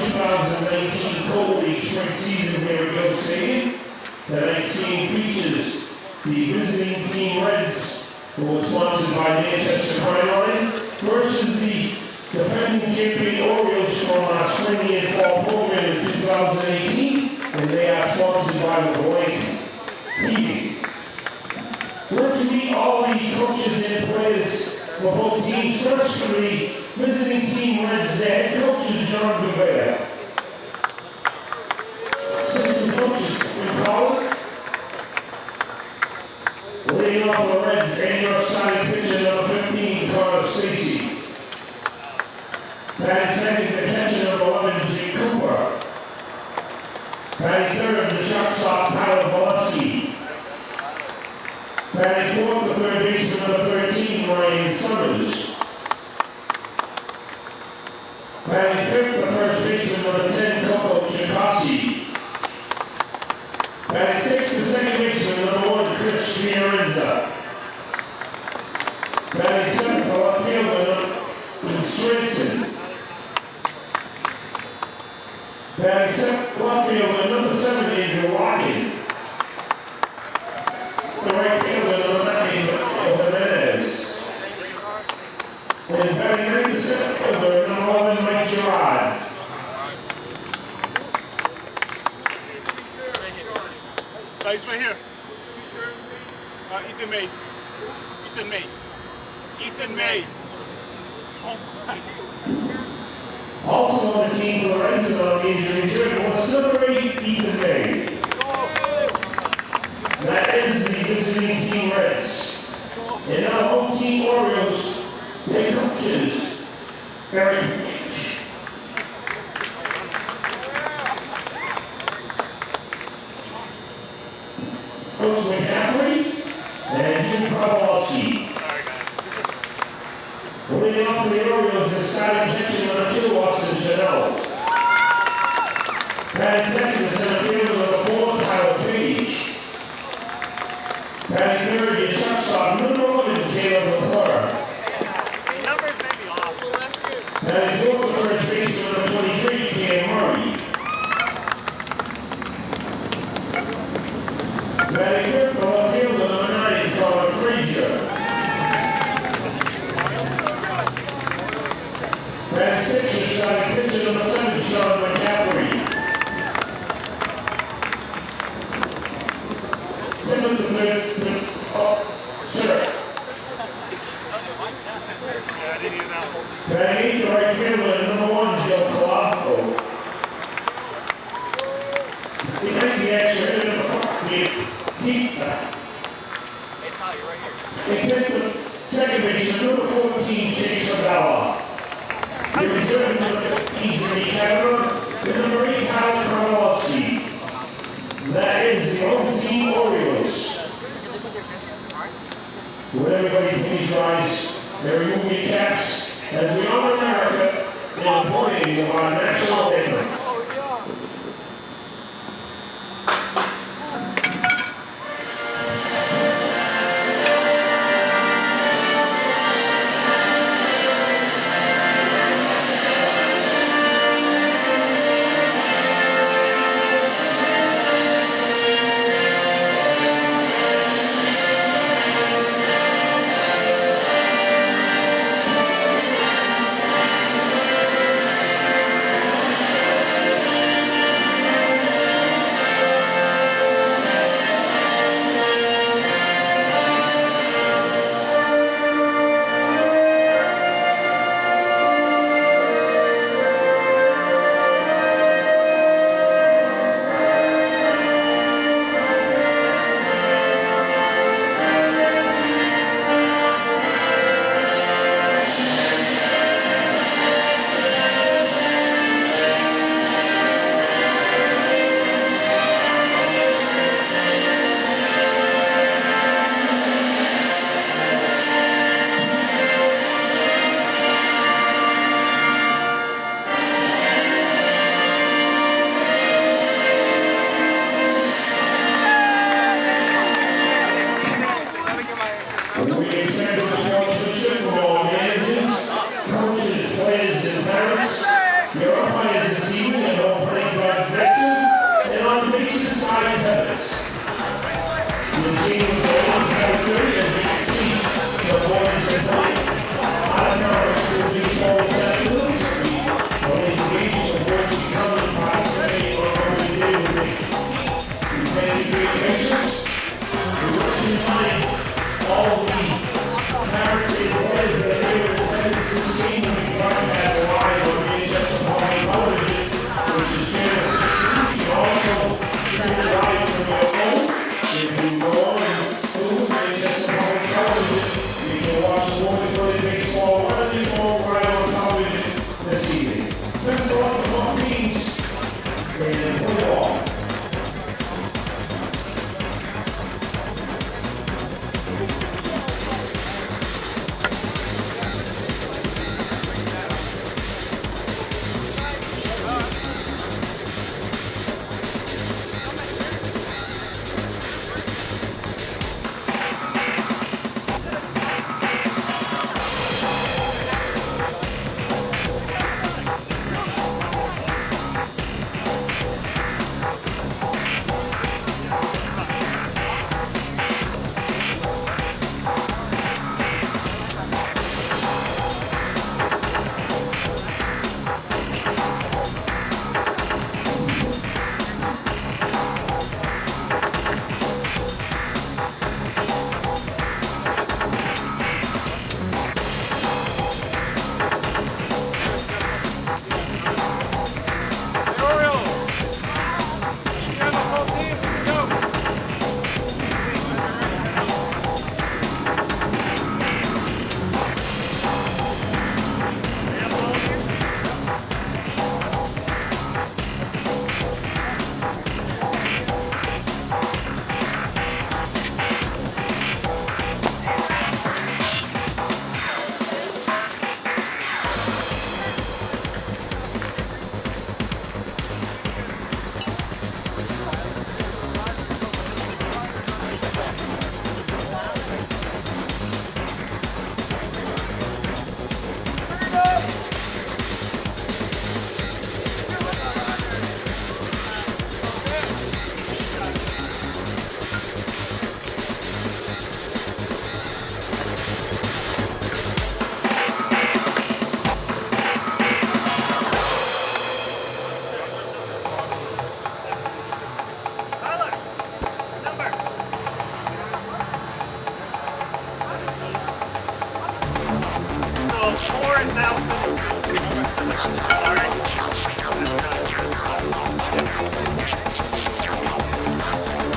2019 Cold League spring season here at Gil Stadium. The 19 features the visiting team Reds, who was sponsored by Manchester Primeline, versus the defending champion Oriels from our spring and fall program in 2018, and they are sponsored by the Blank Heating. Let's meet all the coaches and players for both teams. First for the visiting team Reds, the head coach is John Gouveia. Assistant coaches, we call it. Leading off the Reds, and your starting pitcher, number 15, Connor Stacy. Batting second, the catcher, number 11, Jake Cooper. Batting third, the shortstop, Tyler Bolesky. Batting fourth, the third baseman, number 13, Ryan Summers. Batting fifth, the first baseman, number 10, Coco Chikossi. Batting sixth, the second baseman, number 1, Chris Fiorenza. Batting seventh, the left fielder, number Swenson. Batting seventh, left fielder, number 7, Andrew Lockett. The right fielder, number 9, Jimenez. And batting ninth, the center fielder, number 11, Mike Gerard. Guys, right here. Ethan May. Ethan May. Ethan May. Oh my. Also on the team for the Reds and on the injury reserve was number 8, Ethan May. That ends the visiting team Reds. And now home team Oriels, their coaches, Barry Beach. Coach McCaffrey and Jim Kowalski. Leading off for the Oriels is starting catcher number 2, Austin Chanel. Batting second, the center fielder number 4, Tyler Page. Batting third, your shortstop number 11, Caleb McClure. Numbers may be off. Batting fourth, the first baseman number 23, Cam Murray. Batting fifth, the left fielder number 9, Colin Frazier. Batting sixth, the starting pitcher number 7, Sean McCaffrey. Seventh, the third, sir. Batting eighth, the right fielder number 1, Joe Colombo. Behind the extra hitter number 5, deep back. They take the second baseman number 14, Chase Favela. The reserve number injury category, the number 8, Tyler Kowalski. That is the home team Oriels. Will everybody please rise and remove your caps as we honor America in the morning of our national anthem. Mets. The team was open 10:30, as you can see. The boys are playing. Out of town to the small afternoons. We only engaged the boys to come and participate on what we did with the thank you for your patience. We want to remind all the parents and boys that they were in attendance this game when we broadcast live on Manchester Public Television, which is channel 16. You can also stream it live from your phone. If you go on and Manchester Public Television, you can watch sports play baseball right on your phone, right on television this evening. Best of luck to all teams and play ball.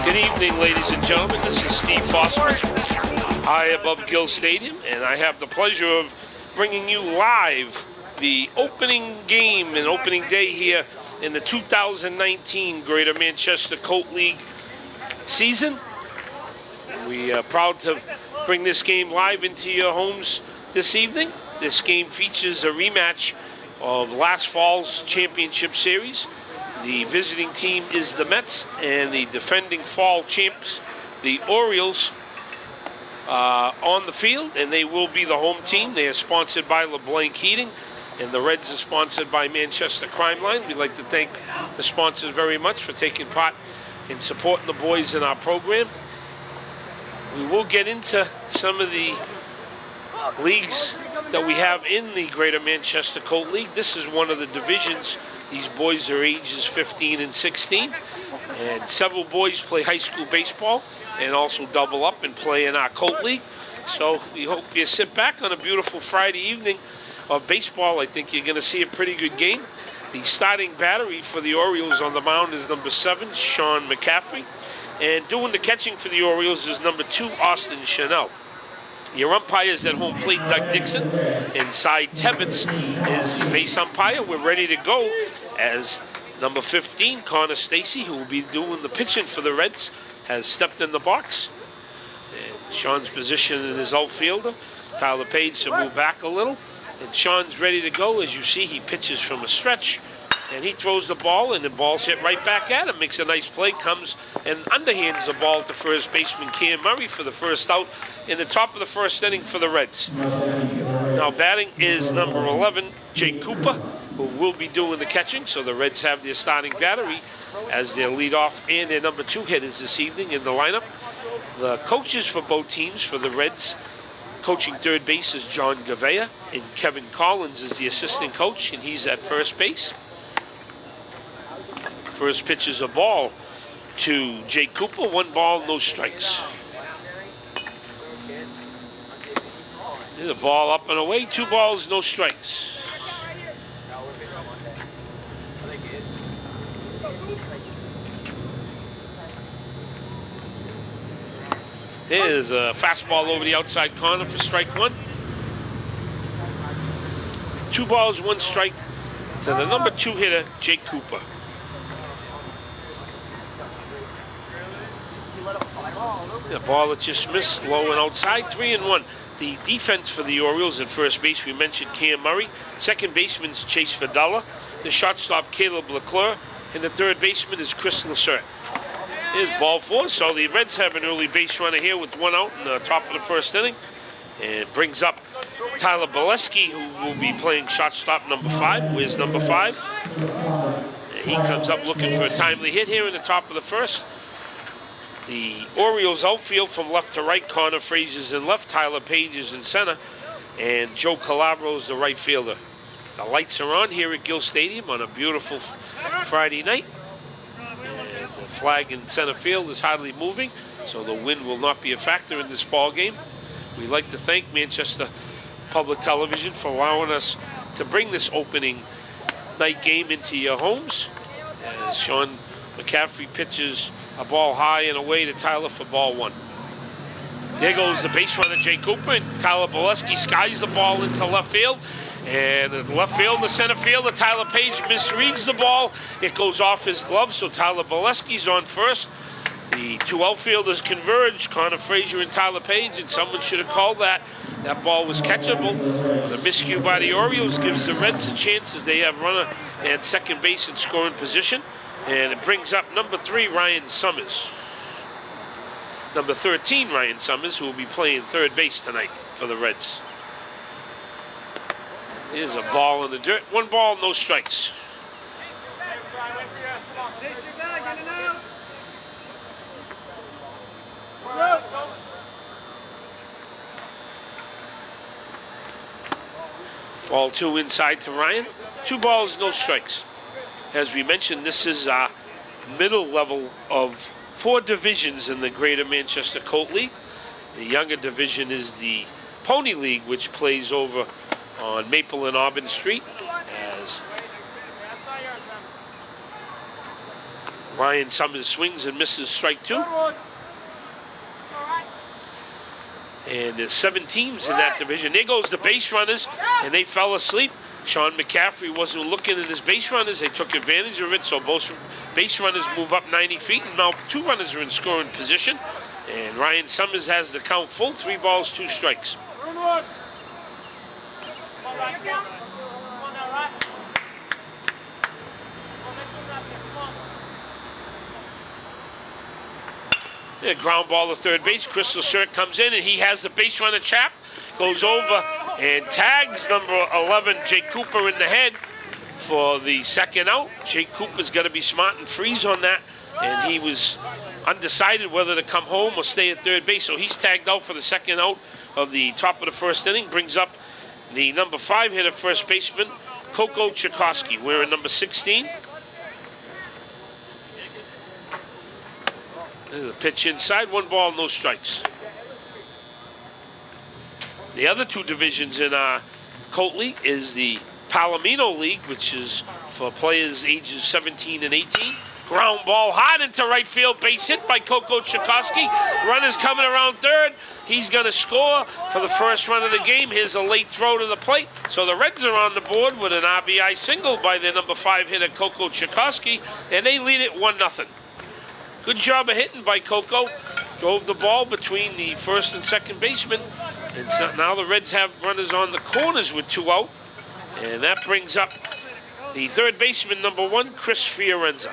Good evening, ladies and gentlemen. This is Steve Foster, high above Gill Stadium, and I have the pleasure of bringing you live the opening game and opening day here in the 2019 Greater Manchester Colt League season. We are proud to bring this game live into your homes this evening. This game features a rematch of last fall's championship series. The visiting team is the Mets, and the defending fall champs, the Oriels, on the field, and they will be the home team. They are sponsored by LeBlanc Heating, and the Reds are sponsored by Manchester Crime Line. We'd like to thank the sponsors very much for taking part in supporting the boys in our program. We will get into some of the leagues that we have in the Greater Manchester Colt League. This is one of the divisions. These boys are ages 15 and 16, and several boys play high school baseball and also double up and play in our Colt League. So we hope you sit back on a beautiful Friday evening of baseball. I think you're going to see a pretty good game. The starting battery for the Orioles on the mound is number 7, Sean McCaffrey, and doing the catching for the Orioles is number 2, Austin Chanel. Your umpires at home plate, Doug Dixon, and Cy Tebbets is the base umpire. We're ready to go as number 15, Connor Stacy, who will be doing the pitching for the Reds, has stepped in the box. And Sean's position is outfielder. Tyler Page to move back a little. And Sean's ready to go. As you see, he pitches from a stretch. And he throws the ball, and the ball's hit right back at him. Makes a nice play, comes and underhands the ball to first baseman Cam Murray for the first out in the top of the first inning for the Reds. Now batting is number 11, Jake Cooper. who will be doing the catching. So the Reds have their starting battery as their leadoff and their number 2 hitters this evening in the lineup. The coaches for both teams, for the Reds, coaching third base is John Gavea, and Kevin Collins is the assistant coach, and he's at first base. First pitch is a ball to Jake Cooper. 1 ball, no strikes. There's a ball up and away. 2 balls, no strikes. There's a fastball over the outside corner for strike 1. 2 balls, 1 strike to the number 2 hitter, Jake Cooper. The ball that just missed, low and outside, 3-1. The defense for the Orioles at first base, we mentioned Cam Murray. Second baseman's Chase Fidella. The shortstop, Caleb Leclerc. And the third baseman is Chris Lacerte. Here's ball 4. So the Reds have an early base runner here with 1 out in the top of the first inning. And brings up Tyler Bolesky, who will be playing shortstop number 5. Where's number 5? And he comes up looking for a timely hit here in the top of the first. The Orioles outfield from left to right, Connor Frazier's in left, Tyler Page is in center, and Joe Calabro is the right fielder. The lights are on here at Gill Stadium on a beautiful Friday night. And the flag in center field is hardly moving, so the wind will not be a factor in this ball game. We'd like to thank Manchester Public Television for allowing us to bring this opening night game into your homes. As Sean McCaffrey pitches a ball high and away to Tyler for ball 1. There goes the base runner, Jay Cooper, and Tyler Bolesky skies the ball into left field. And the left field, the center fielder, Tyler Page misreads the ball. It goes off his glove, so Tyler Bolesky's on first. The 2 outfielders converge, Connor Frazier and Tyler Page, and someone should have called that. That ball was catchable. The miscue by the Orioles gives the Reds a chance as they have runner at second base in scoring position. And it brings up number 3, Ryan Summers. Number 13, Ryan Summers, who will be playing third base tonight for the Reds. Here's a ball in the dirt. 1 ball, no strikes. Ball 2 inside to Ryan. 2 balls, no strikes. As we mentioned, this is our middle level of 4 divisions in the Greater Manchester Colt League. The younger division is the Pony League, which plays over on Maple and Auburn Street, as Ryan Summers swings and misses strike 2. And there's 7 teams in that division. There goes the base runners, and they fell asleep. Sean McCaffrey wasn't looking at his base runners. They took advantage of it, so both base runners move up 90 feet, and now 2 runners are in scoring position. And Ryan Summers has the count full, 3 balls, 2 strikes. A ground ball to third base. Chris Lacerte comes in, and he has the base runner chap. Goes over and tags number 11, Jake Cooper, in the head for the second out. Jake Cooper's got to be smart and freeze on that, and he was undecided whether to come home or stay at third base, so he's tagged out for the second out of the top of the first inning. Brings up the number 5 hitter, first baseman, Coco Tchaikovsky, wearing number 16. There's a pitch inside, 1 ball, no strikes. The other 2 divisions in our Colt League is the Palomino League, which is for players ages 17 and 18. Ground ball hard into right field, base hit by Coco Tchaikovsky. Runners coming around third. He's going to score for the first run of the game. Here's a late throw to the plate. So the Reds are on the board with an RBI single by their number 5 hitter, Coco Tchaikovsky, and they lead it 1-0. Good job of hitting by Coco. Drove the ball between the first and second baseman. And so now the Reds have runners on the corners with 2 out. And that brings up the third baseman, number 1, Chris Fiorenza.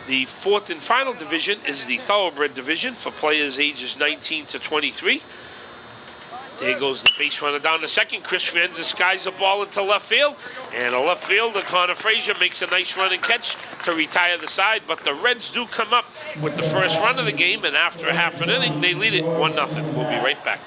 The 4th and final division is the Thoroughbred division for players ages 19 to 23. There goes the base runner down to second. Chris Franza skies the ball into left field. And a left fielder, Connor Frazier, makes a nice run and catch to retire the side. But the Reds do come up with the first run of the game. And after half an inning, they lead it 1-0. We'll be right back.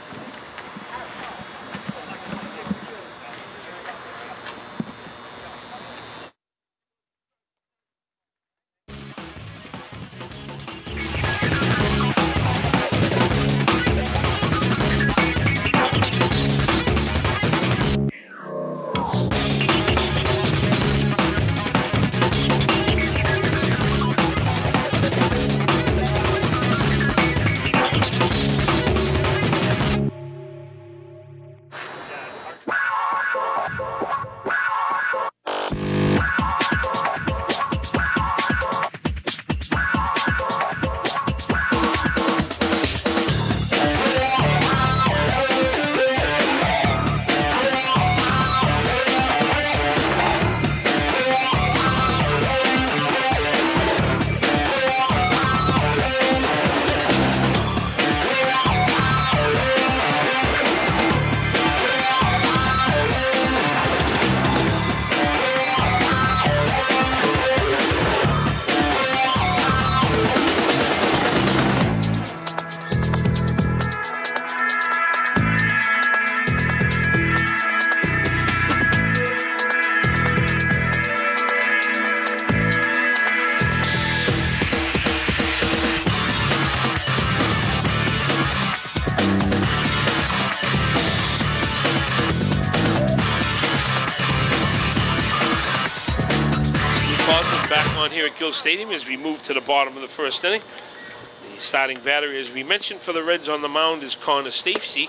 Here at Gill Stadium as we move to the bottom of the first inning. The starting batter, as we mentioned, for the Reds on the mound is Connor Stacey,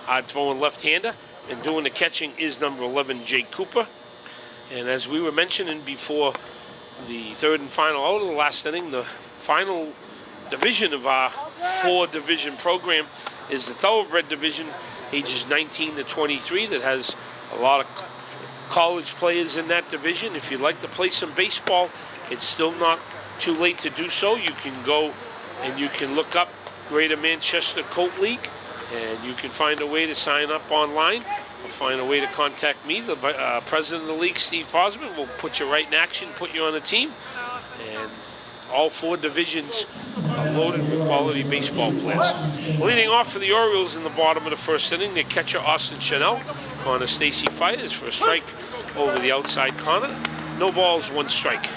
hard throwing left-hander, and doing the catching is number 11, Jake Cooper. And as we were mentioning before the third and final out of the last inning, the final division of our 4-division program is the Thoroughbred division, ages 19 to 23, that has a lot of college players in that division. If you'd like to play some baseball, it's still not too late to do so. You can go and you can look up Greater Manchester Colt League, and you can find a way to sign up online or find a way to contact me, the president of the league, Steve Fosman. Will put you right in action, put you on the team, and all 4 divisions are loaded with quality baseball players. Leading off for the Orioles in the bottom of the first inning, their catcher Austin Chanel. Connor Stacey fires for a strike over the outside corner. No balls, 1 strike.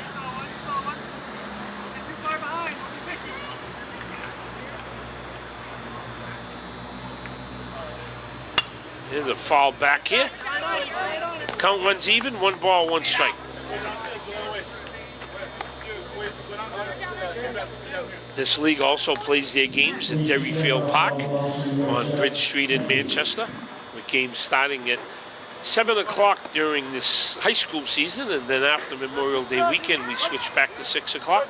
There's a foul back here. Count runs even, 1 ball, 1 strike. This league also plays their games at Derryfield Park on Bridge Street in Manchester, with games starting at 7 o'clock during this high school season, and then after Memorial Day weekend, we switch back to 6 o'clock.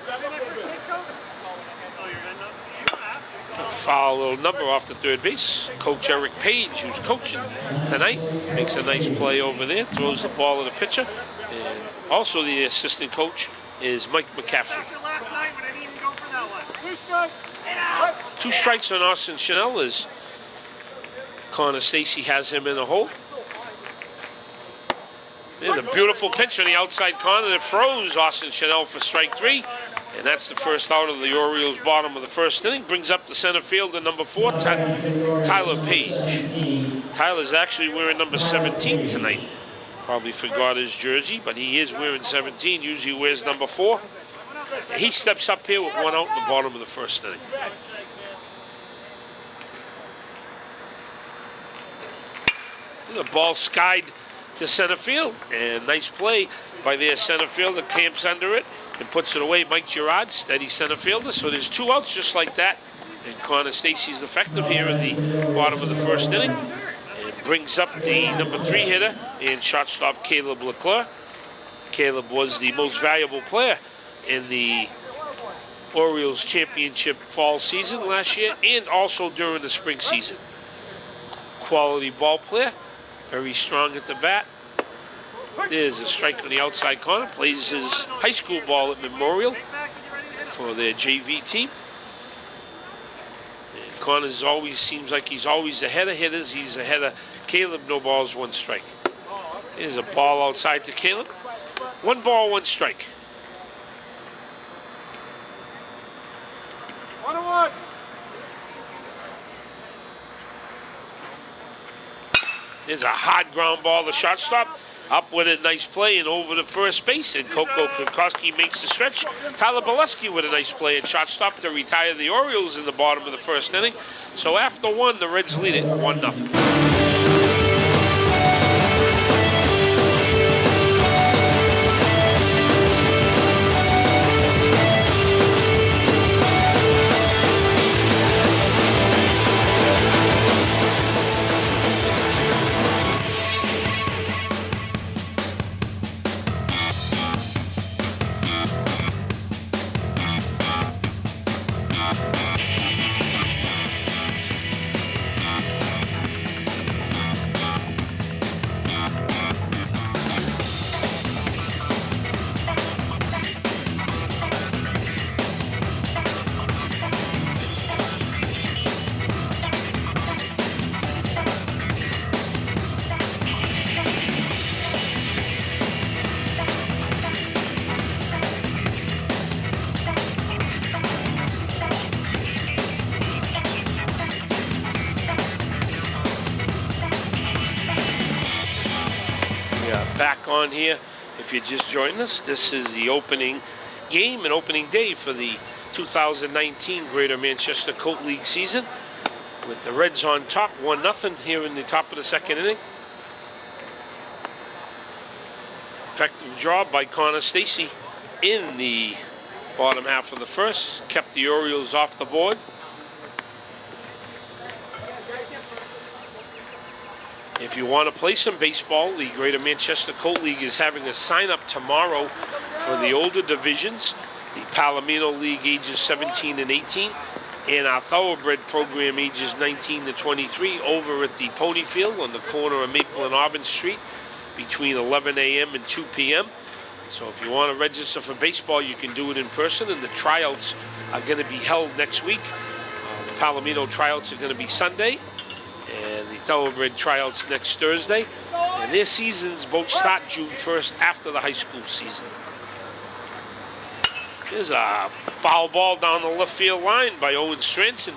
Foul little number off the third base. Coach Eric Page, who's coaching tonight, makes a nice play over there, throws the ball at the pitcher. And also the assistant coach is Mike McCaffrey. 2 strikes on Austin Chanel as Connor Stacey has him in the hole. There's a beautiful pitch on the outside corner that froze Austin Chanel for strike 3. And that's the first out of the Orioles' bottom of the first inning. Brings up the center fielder, number 4, Tyler Page. Tyler's actually wearing number 17 tonight. Probably forgot his jersey, but he is wearing 17. Usually wears number 4. He steps up here with 1 out in the bottom of the first inning. The ball skied to center field, and nice play by their center fielder. Camps under it and puts it away. Mike Girard, steady center fielder. So there's 2 outs just like that, and Connor Stacey's effective here in the bottom of the first inning. It brings up the number 3 hitter and shortstop Caleb Leclerc. Caleb was the most valuable player in the Orioles championship fall season last year, and also during the spring season. Quality ball player, very strong at the bat. There's a strike on the outside corner. Plays his high school ball at Memorial for their JV team. And Connor's always seems like he's always ahead of hitters. He's ahead of Caleb. No balls, 1 strike. Here's a ball outside to Caleb. 1 ball, 1 strike. 1-1. There's a hard ground ball to shortstop. Up with a nice play and over to first base. And Coco Krakowski makes the stretch. Tyler Bolesky with a nice play at shortstop to retire the Orioles in the bottom of the first inning. So after 1, the Reds lead it 1-0. Back on here. If you're just joining us, this is the opening game and opening day for the 2019 Greater Manchester Colt League season, with the Reds on top 1-0 here in the top of the second inning. Effective job by Connor Stacy in the bottom half of the first, kept the Orioles off the board. If you want to play some baseball, the Greater Manchester Colt League is having a sign-up tomorrow for the older divisions, the Palomino League ages 17 and 18, and our Thoroughbred program ages 19 to 23 over at the Pony Field on the corner of Maple and Auburn Street between 11 a.m. and 2 p.m. So if you want to register for baseball, you can do it in person, and the tryouts are going to be held next week. The Palomino tryouts are going to be Sunday, and the Thoroughbred tryouts next Thursday. And their seasons both start June 1st after the high school season. There's a foul ball down the left field line by Owen Stranson.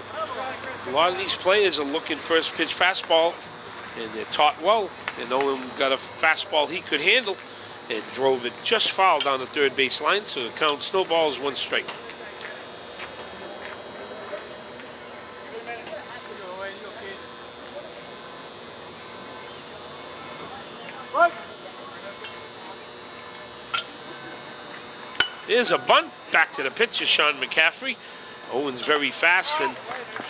A lot of these players are looking first pitch fastball, and they're taught well. And Owen got a fastball he could handle and drove it just foul down the third base line, so the count snowballs 1 strike. There's a bunt back to the pitcher, Sean McCaffrey. Owen's very fast, and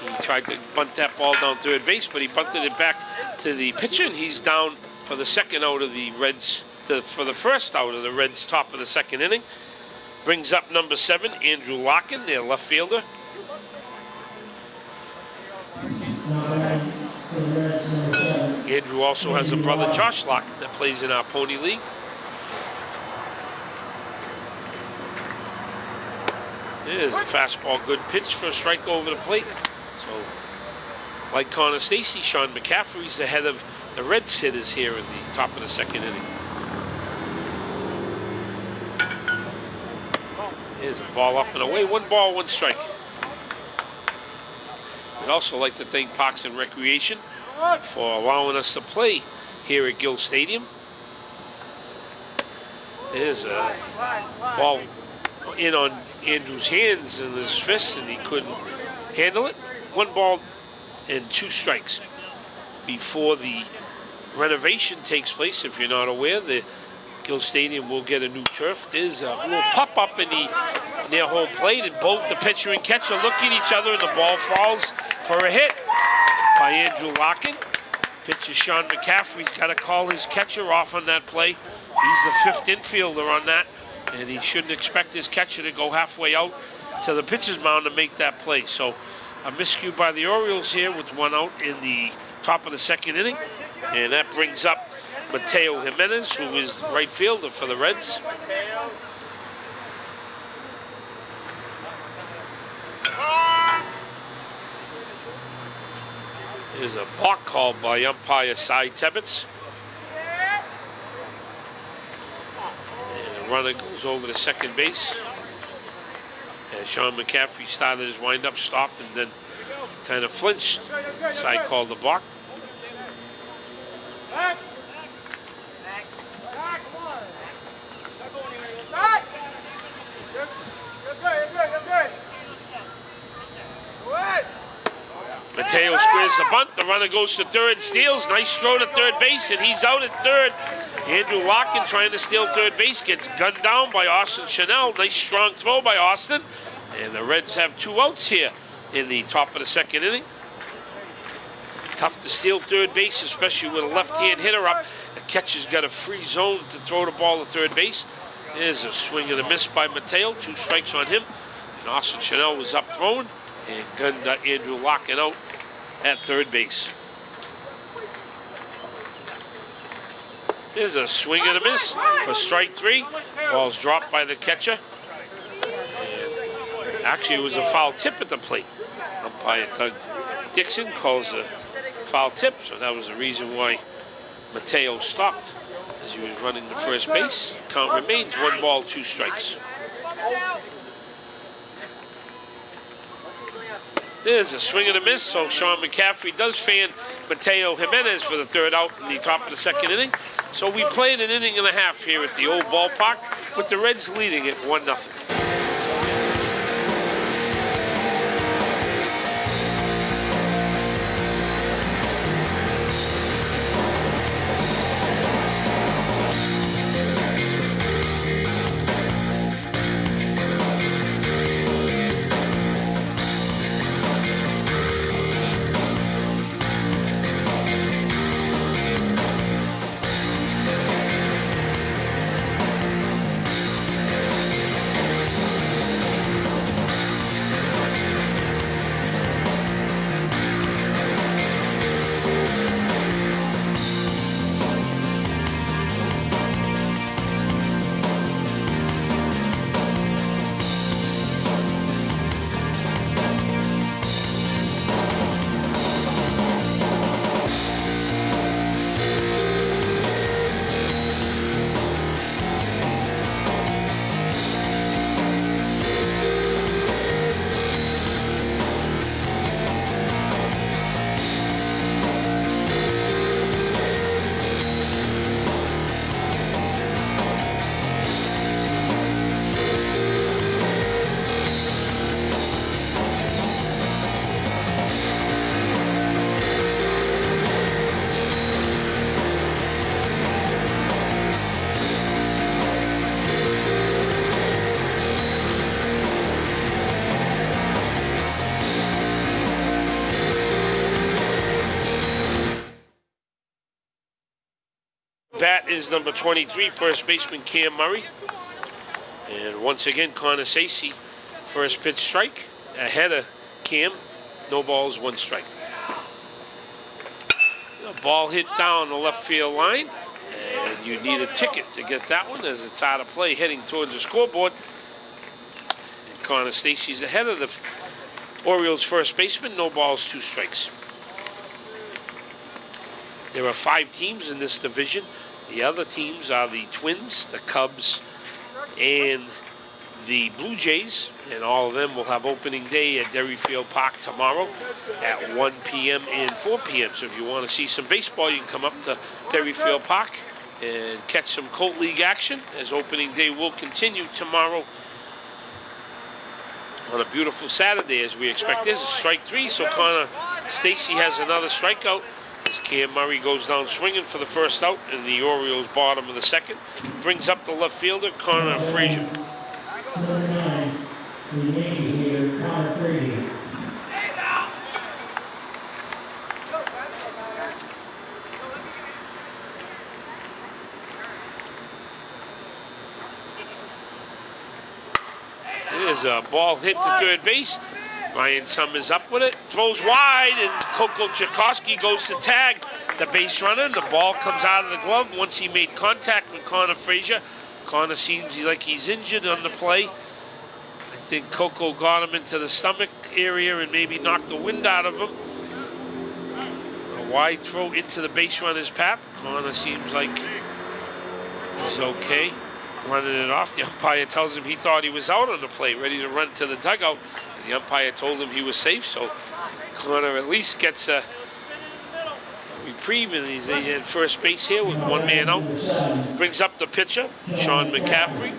he tried to bunt that ball down third base, but he bunted it back to the pitcher, and he's down for the second out of the Reds, for the first out of the Reds' top of the second inning. Brings up number 7, Andrew Larkin, their left fielder. Andrew also has a brother, Josh Larkin, that plays in our Pony League. There's a fastball, good pitch for a strike over the plate. So, like Connor Stacy, Sean McCaffrey's ahead of the Reds hitters here in the top of the second inning. There's a ball up and away. 1 ball, 1 strike. We'd also like to thank Parks and Recreation for allowing us to play here at Gill Stadium. There's a ball in on Andrew's hands and his fists, and he couldn't handle it. 1 ball and 2 strikes. Before the renovation takes place, if you're not aware, the Gill Stadium will get a new turf. There's a little pop-up in the near home plate, and both the pitcher and catcher look at each other, and the ball falls for a hit by Andrew Larkin. Pitcher Sean McCaffrey's got to call his catcher off on that play. He's the 5th infielder on that, and he shouldn't expect his catcher to go halfway out to the pitcher's mound to make that play. So a miscue by the Orioles here with 1 out in the top of the second inning, and that brings up Mateo Jimenez, who is the right fielder for the Reds. There's a balk called by umpire Cy Tebbets. And the runner goes over to second base. And Sean McCaffrey started his windup, stopped, and then kind of flinched. Cy called the balk. Mateo squares the bunt. The runner goes to third, steals. Nice throw to third base, and he's out at third. Andrew Larkin trying to steal third base, gets gunned down by Austin Chanel. Nice strong throw by Austin. And the Reds have 2 outs here in the top of the second inning. Tough to steal third base, especially with a left-hand hitter up. The catcher's got a free zone to throw the ball to third base. There's a swing and a miss by Mateo. 2 strikes on him. And Austin Chanel was up throwing and gunned Andrew Larkin out at third base. There's a swing and a miss for strike 3. Ball's dropped by the catcher. And actually, it was a foul tip at the plate. Umpire Doug Dixon calls a foul tip, so that was the reason why Mateo stopped as he was running to first base. Count remains 1 ball, 2 strikes. There's a swing and a miss, so Sean McCaffrey does fan Mateo Jimenez for the 3rd out in the top of the second inning. So we played an inning and a half here at the old ballpark, with the Reds leading it 1-0. Bat is number 23, first baseman Cam Murray. And once again, Connor Stacey, first pitch strike, ahead of Cam. No balls, 1 strike. A ball hit down the left field line, and you need a ticket to get that one as it's out of play heading towards the scoreboard. And Connor Stacey's ahead of the Orioles first baseman, no balls, 2 strikes. There are 5 teams in this division. The other teams are the Twins, the Cubs, and the Blue Jays, and all of them will have opening day at Derry Field Park tomorrow at 1 p.m. and 4 p.m. So if you want to see some baseball, you can come up to Derry Field Park and catch some Colt League action, as opening day will continue tomorrow on a beautiful Saturday, as we expect. This is strike 3, so Connor Stacey has another strikeout as Cam Murray goes down swinging for the first out in the Orioles' bottom of the second. Brings up the left fielder, Connor Frazier. Number 9, the Yankee hitter, Connor Frazier. There's a ball hit to third base. Ryan Summers up with it, throws wide, and Coco Tchaikovsky goes to tag the base runner, and the ball comes out of the glove once he made contact with Connor Frazier. Connor seems like he's injured on the play. I think Coco got him into the stomach area and maybe knocked the wind out of him. Wide throw into the base runner's path. Connor seems like he's okay running it off. The umpire tells him he thought he was out on the play, ready to run to the dugout. And the umpire told him he was safe, so Connor at least gets a reprieve, and he's at first base here with one man out. Brings up the pitcher, Sean McCaffrey.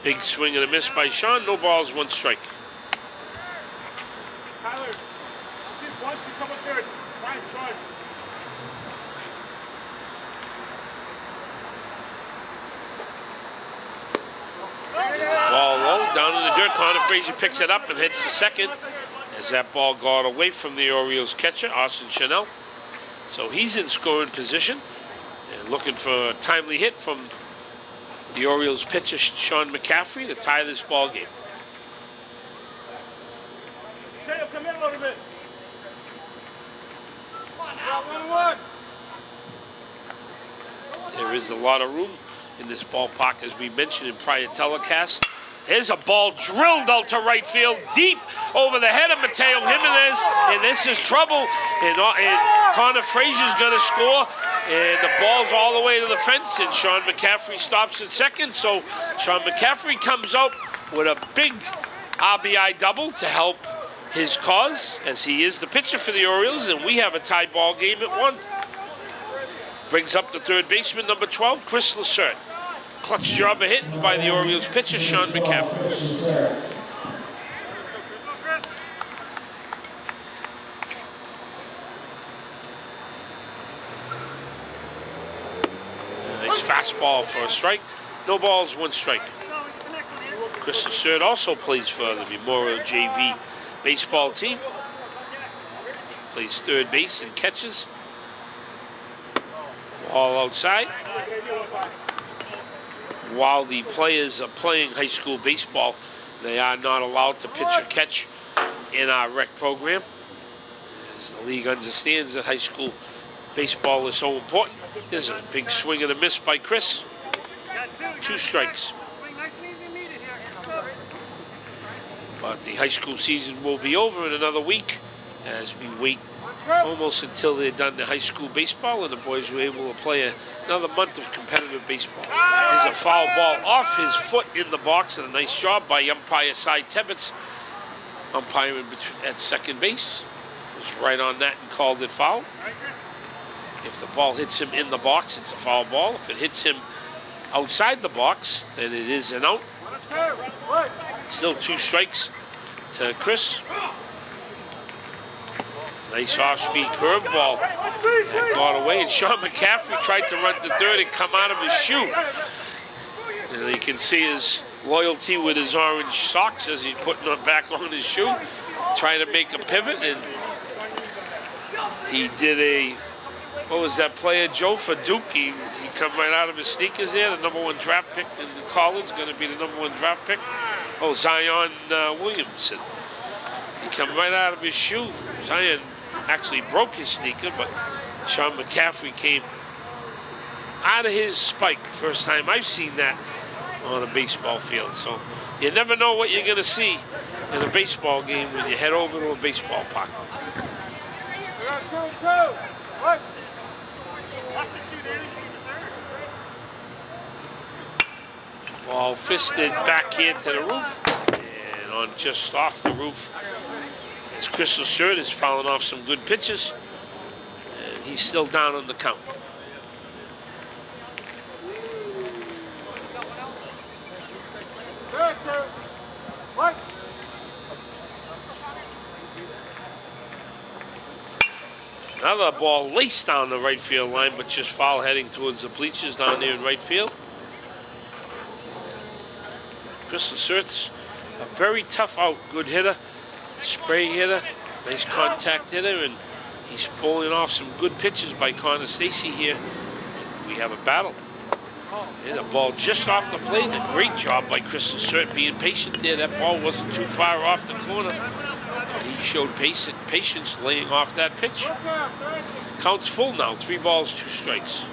Big swing and a miss by Sean. No balls, one strike. Tyler, once you come up there, fine charge. Ball low, down in the dirt. Connor Frazier picks it up and heads to second as that ball got away from the Orioles catcher, Austin Chanel. So he's in scoring position and looking for a timely hit from the Orioles pitcher, Sean McCaffrey, to tie this ball game. Taylor, come in a little bit. There is a lot of room in this ballpark, as we mentioned in prior telecasts. There's a ball drilled out to right field, deep over the head of Mateo Jimenez, and this is trouble. And Connor Frazier's going to score, and the ball's all the way to the fence, and Sean McCaffrey stops at second. So Sean McCaffrey comes out with a big RBI double to help his cause, as he is the pitcher for the Orioles, and we have a tie ball game at 1. Brings up the third baseman, number 12, Chris Lacerte. Clutch job of hit by the Orioles pitcher, Sean McCaffrey. Nice fastball for a strike. No balls, one strike. Chris Lacerte also plays for the Memorial JV baseball team. Plays third base and catches. Ball outside. While the players are playing high school baseball, they are not allowed to pitch or catch in our rec program, as the league understands that high school baseball is so important. There's a big swing and a miss by Chris. 2 strikes. But the high school season will be over in another week, as we wait almost until they're done the high school baseball and the boys were able to play another month of competitive baseball. There's a foul ball off his foot in the box, and a nice job by umpire Cy Tebbets. Umpiring at second base was right on that and called it foul. If the ball hits him in the box, it's a foul ball. If it hits him outside the box, then it is an out. Still 2 strikes to Chris. Nice off-speed curveball that got away, and Sean McCaffrey tried to run to third and come out of his shoe. And you can see his loyalty with his orange socks as he's putting it back on his shoe, trying to make a pivot, and he did a, what was that player, Joe, for Duke? He come right out of his sneakers there, the #1 draft pick in college, going to be the #1 draft pick. Oh, Zion Williamson. He come right out of his shoe. Zion actually broke his sneaker, but Sean McCaffrey came out of his spike. First time I've seen that on a baseball field. So you never know what you're going to see in a baseball game when you head over to a baseball park. Ball fisted back here to the roof, and on just off the roof, as Chris Lacerte is fouling off some good pitches, and he's still down on the count. Another ball laced down the right field line, but just foul heading towards the bleachers down there in right field. Chris Lacerte's a very tough out, good hitter, spray hitter, nice contact hitter, and he's pulling off some good pitches by Connor Stacy here. We have a battle. And a ball just off the plate. A great job by Chris Lacerte being patient there. That ball wasn't too far off the corner. He showed patience laying off that pitch. Count's full now, 3 balls, 2 strikes.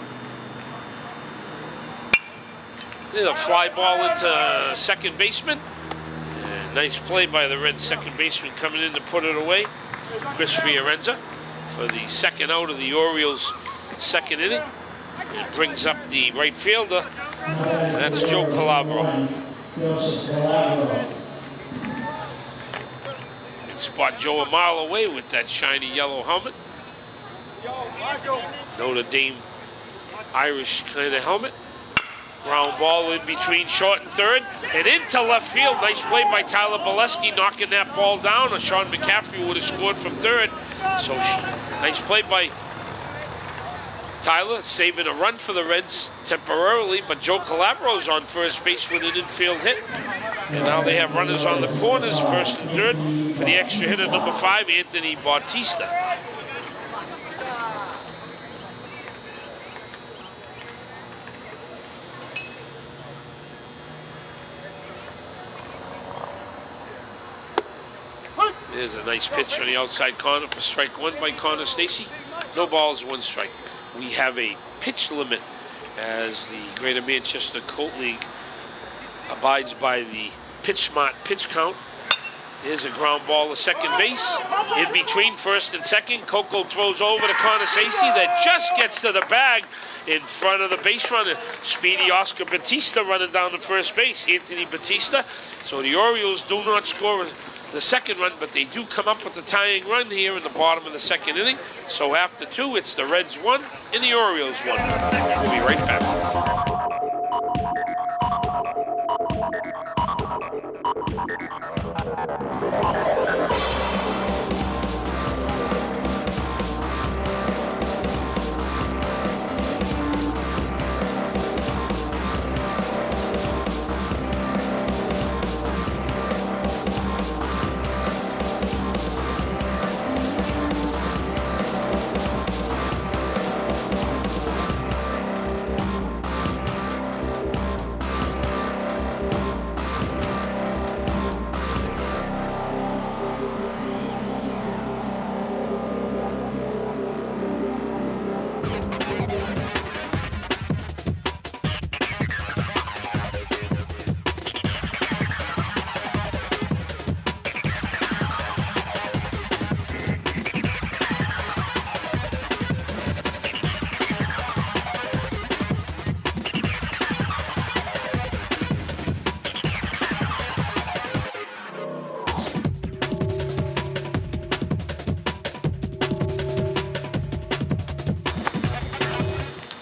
There's a fly ball into second baseman. And nice play by the Reds second baseman coming in to put it away. Chris Fiorenza for the second out of the Orioles' second inning. It brings up the right fielder, and that's Joe Calabro. Can spot Joe a mile away with that shiny yellow helmet. Notre Dame Irish kind of helmet. Ground ball in between short and third and into left field. Nice play by Tyler Bolesky knocking that ball down. Or Sean McCaffrey would have scored from third. So nice play by Tyler, saving a run for the Reds temporarily, but Joe Calabro's on first base with an infield hit. And now they have runners on the corners, first and third, for the extra hitter, number 5, Anthony Bautista. There's a nice pitch on the outside corner for strike one by Connor Stacy. No balls, one strike. We have a pitch limit as the Greater Manchester Colt League abides by the pitch smart pitch count. There's a ground ball to second base. In between first and second, Coco throws over to Connor Stacy that just gets to the bag in front of the base runner. Speedy Oscar Batista running down to first base, Anthony Batista. So the Orioles do not score the second run, but they do come up with the tying run here in the bottom of the second inning. So after 2, it's the Reds 1 and the Orioles 1. We'll be right back.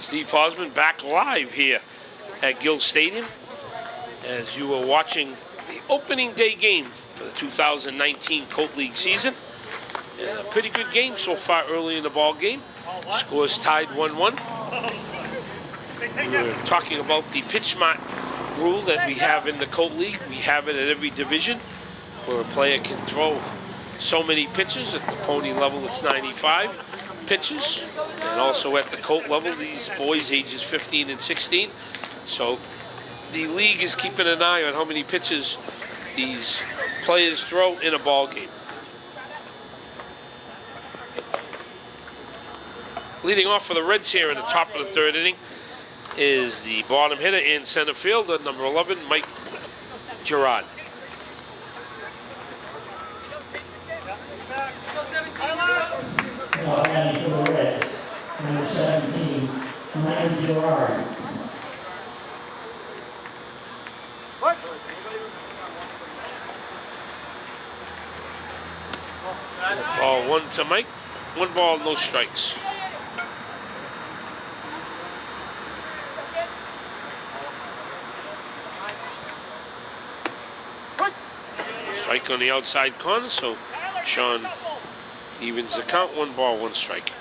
Steve Fosman back live here at Gill Stadium as you are watching the opening day game for the 2019 Colt League season. And a pretty good game so far early in the ball game. Scores tied 1-1. We were talking about the pitch smart rule that we have in the Colt League. We have it at every division where a player can throw so many pitches. At the pony level, it's 95 pitches, and also at the Colt level, these boys ages 15 and 16. So the league is keeping an eye on how many pitches these players throw in a ball game. Leading off for the Reds here in the top of the third inning is the bottom hitter and center fielder, number 11, Mike Gerard. Batting for the Reds, number 17, Mike Gerard. Ball 1 to Mike. 1 ball, no strikes. Strike on the outside corner, so Sean evens the count. 1 ball, 1 strike.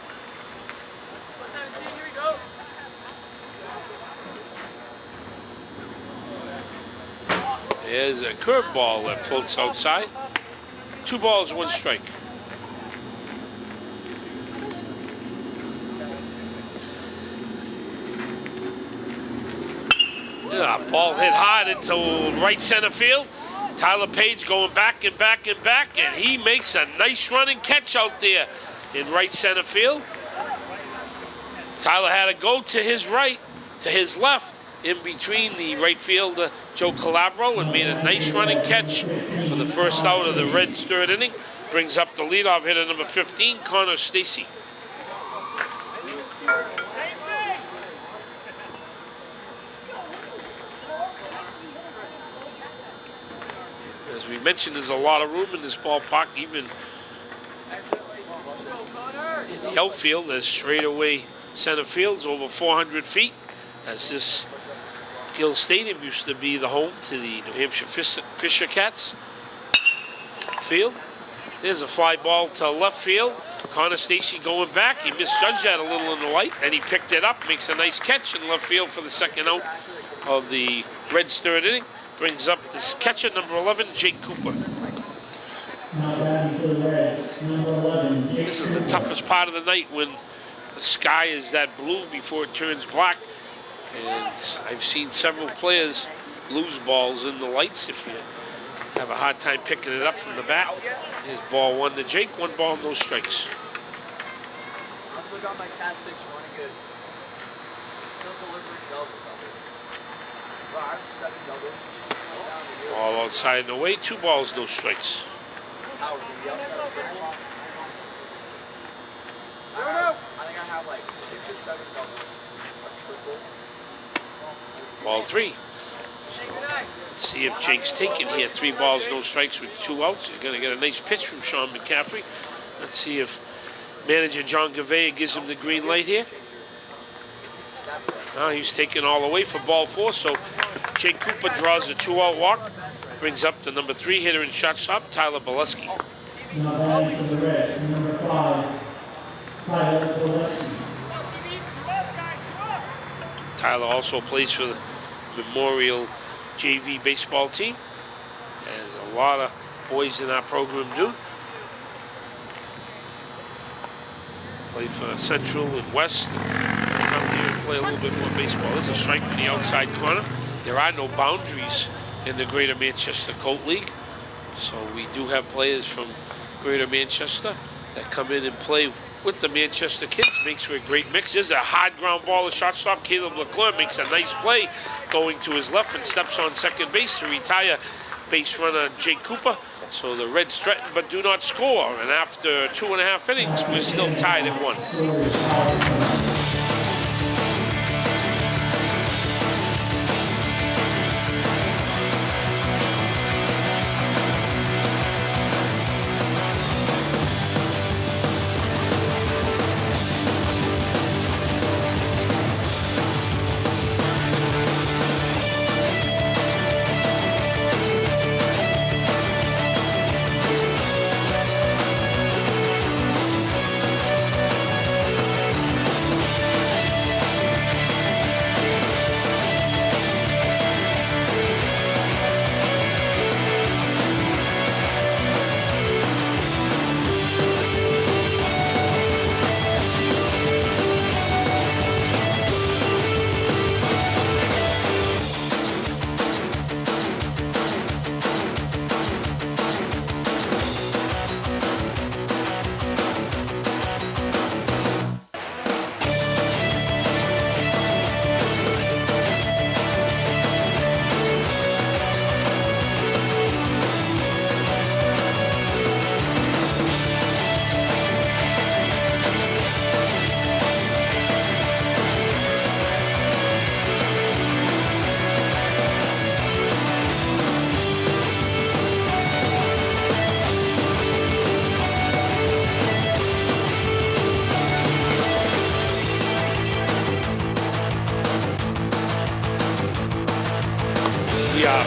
There's a curveball that floats outside. 2 balls, 1 strike. Yeah, ball hit hard into right center field. Tyler Page going back and back and back, and he makes a nice running catch out there in right center field. Tyler had to go to his right, to his left, in between the right fielder, Joe Calabro, and made a nice running catch for the first out of the Reds' third inning. Brings up the leadoff hitter, number 15, Connor Stacy. As we mentioned, there's a lot of room in this ballpark, even in the outfield. There's straightaway center fields over 400 feet, as this Gill Stadium used to be the home to the New Hampshire Fisher Cats field. There's a fly ball to left field. Connor Stacy going back. He misjudged that a little in the light, and he picked it up, makes a nice catch in left field for the second out of the Reds' third inning. Brings up this catcher, number 11, Jake Cooper. This is the toughest part of the night, when the sky is that blue before it turns black. And I've seen several players lose balls in the lights if you have a hard time picking it up from the bat. Here's ball 1 to Jake, 1 ball, no strikes. All outside and away, 2 balls, no strikes. Ball 3. Let's see if Jake's taking here. 3 balls, no strikes with 2 outs. He's going to get a nice pitch from Sean McCaffrey. Let's see if manager John Gavea gives him the green light here. He's taking all the way for ball 4, so Jake Cooper draws a 2-out walk. Brings up the number 3 hitter and shortstop, Tyler Bileski. Number 5, Tyler Bileski. Tyler also plays for the Memorial JV baseball team, as a lot of boys in our program do. Play for Central and West, and come here and play a little bit more baseball. There's a strike in the outside corner. There are no boundaries in the Greater Manchester Colt League, so we do have players from Greater Manchester that come in and play with the Manchester kids. Makes for a great mix. There's a hard ground ball to shortstop. Caleb Leclerc makes a nice play going to his left and steps on second base to retire base runner Jake Cooper. So the Reds threaten but do not score, and after 2.5 innings, we're still tied at 1.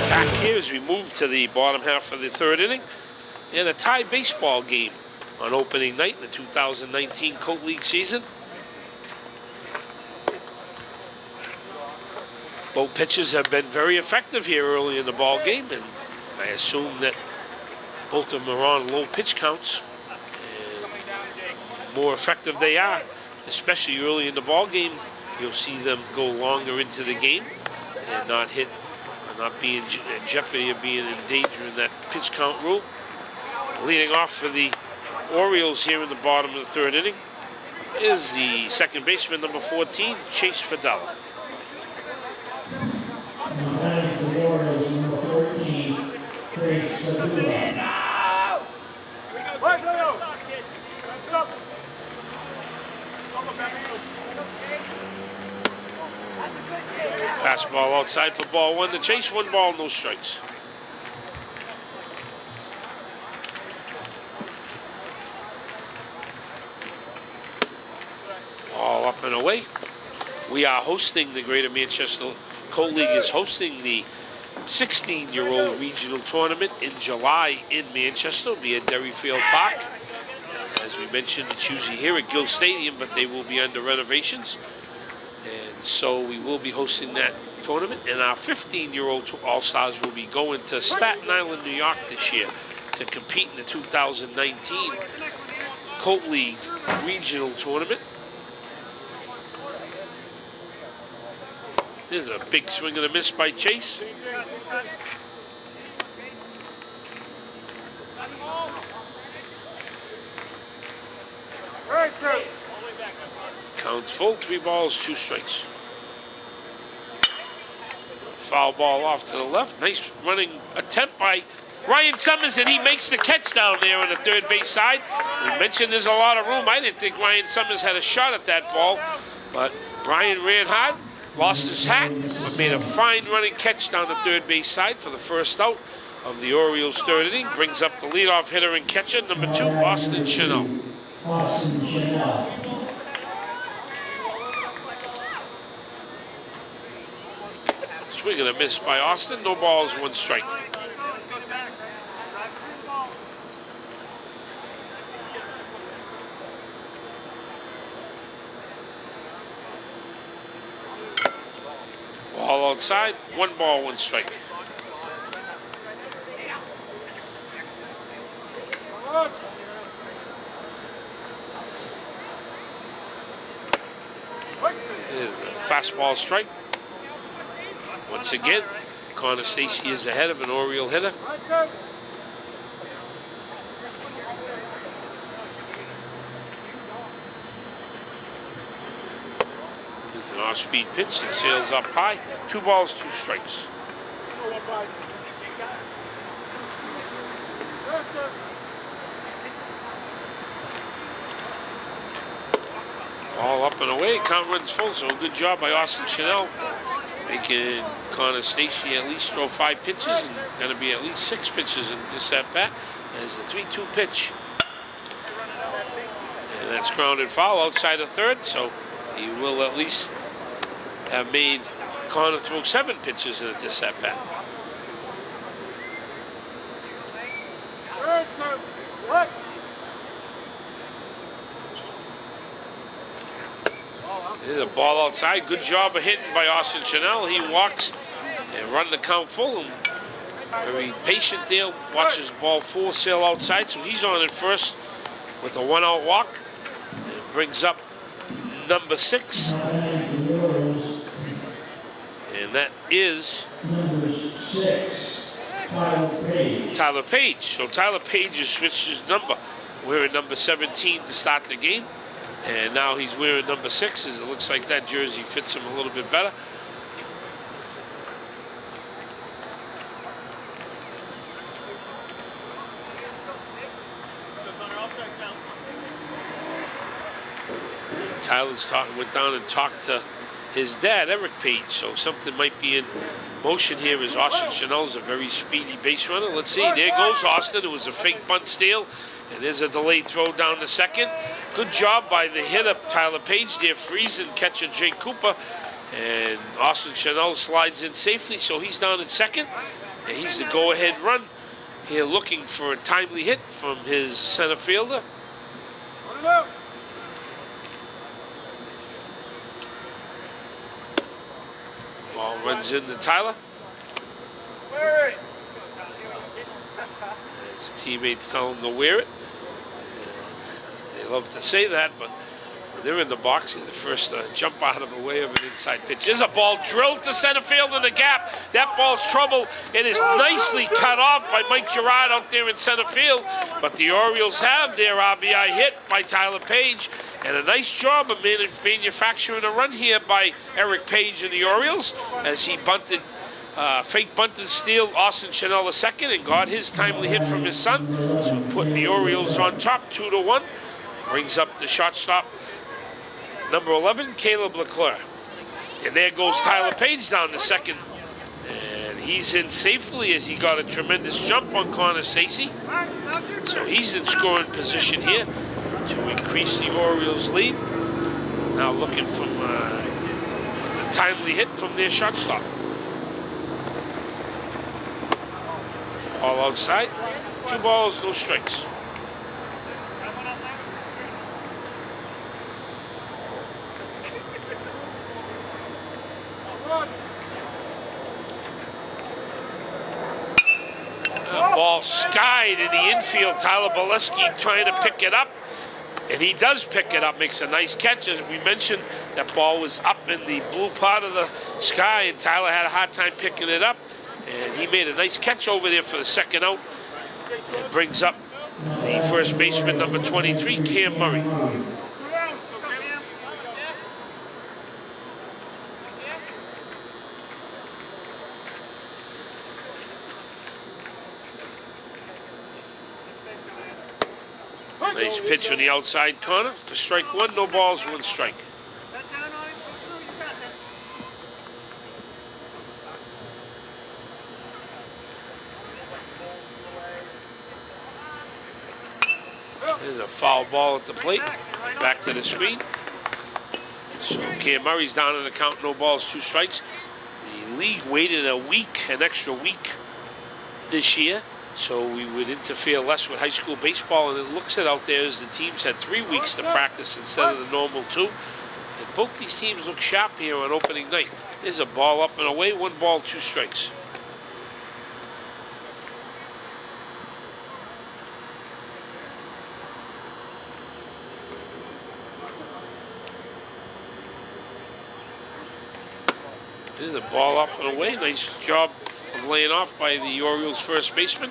Back here as we move to the bottom half of the third inning, and a tie baseball game on opening night in the 2019 Colt League season. Both pitchers have been very effective here early in the ball game, and I assume that both of them are on low pitch counts. And the more effective they are, especially early in the ball game, you'll see them go longer into the game and not be in jeopardy of being in danger in that pitch count rule. Leading off for the Orioles here in the bottom of the third inning is the second baseman, number 14, Chase Fidella. Fastball outside for ball one to Chase. 1 ball, no strikes. All up and away. We are hosting the Greater Manchester Coal League is hosting the 16-year-old regional tournament in July in Manchester. It'll be at Derryfield Park. As we mentioned, it's usually here at Gill Stadium, but they will be under renovations. And so we will be hosting that tournament. And our 15-year-old All-Stars will be going to Staten Island, New York this year to compete in the 2019 Colt League regional tournament. There's a big swing and a miss by Chase. Counts full, 3 balls, 2 strikes. Foul ball off to the left. Nice running attempt by Ryan Summers, and he makes the catch down there on the third base side. We mentioned there's a lot of room. I didn't think Ryan Summers had a shot at that ball, but Ryan ran hard. Lost his hat, but made a fine running catch down the third base side for the first out of the Oriels' third inning. Brings up the leadoff hitter and catcher, number 2, Austin Chanel. Austin Chanel. Swing and a miss by Austin. No balls, 1 strike. Ball outside, 1 ball, 1 strike. There's a fastball strike. Once again, Connor Stacy is ahead of an Oriole hitter. It's an off-speed pitch. It sails up high. 2 balls, 2 strikes. All up and away. Count runs full, so good job by Austin Chanel. Making Connor Stacy at least throw 5 pitches, and going to be at least 6 pitches in this at-bat as the 3-2 pitch. And that's grounded foul outside of third, so he will at least have made Connor throw 7 pitches in this at-bat. There's a ball outside. Good job of hitting by Austin Chanel. He walks and run the count full. And very patient there. Watches ball 4 sail outside. So he's on at first with a 1-out walk. And brings up number 6. And that is Number 6, Tyler Page. Tyler Page. So Tyler Page has switched his number. Wearing number 17 to start the game. And now he's wearing number 6, as it looks like that jersey fits him a little bit better. Tyler's went down and talked to his dad, Eric Page, so something might be in motion here as Austin Chanel's a very speedy base runner. Let's see, there goes Austin. It was a fake bunt steal, and there's a delayed throw down to second. Good job by the hitter, Tyler Page, there freezing catcher Jay Cooper. And Austin Chanel slides in safely, so he's down at second. And he's the go-ahead run here, looking for a timely hit from his center fielder. Ball runs into Tyler. His teammates tell him to wear it. They love to say that, but when they're in the box, they're the first to jump out of the way of an inside pitch. There's a ball drilled to center field in the gap. That ball's trouble. It is nicely cut off by Mike Gerard out there in center field. But the Orioles have their RBI hit by Tyler Page. And a nice job of manufacturing a run here by Eric Page and the Orioles as he bunted, fake bunted steal Austin Chanel a second and got his timely hit from his son. So put the Orioles on top, 2-1. Brings up the shortstop, number 11, Caleb Leclerc. And there goes Tyler Page down the second. And he's in safely as he got a tremendous jump on Connor Stacy. So he's in scoring position here to increase the Orioles' lead. Now looking from the timely hit from their shortstop. All outside. 2 balls, no strikes. Ball skied in the infield. Tyler Boleski trying to pick it up. And he does pick it up, makes a nice catch. As we mentioned, that ball was up in the blue part of the sky, and Tyler had a hard time picking it up. And he made a nice catch over there for the second out. And brings up the first baseman, number 23, Cam Murray. Nice pitch on the outside corner for strike 1, no balls, 1 strike. There's a foul ball at the plate. Back to the screen. So Cam Murray's down in the count, no balls, 2 strikes. The league waited an extra week this year, so we would interfere less with high school baseball, and it looks it out there as the teams had 3 weeks to practice instead of the normal 2. And both these teams look sharp here on opening night. There's a ball up and away, 1 ball, 2 strikes. There's a ball up and away. Nice job of laying off by the Orioles first baseman.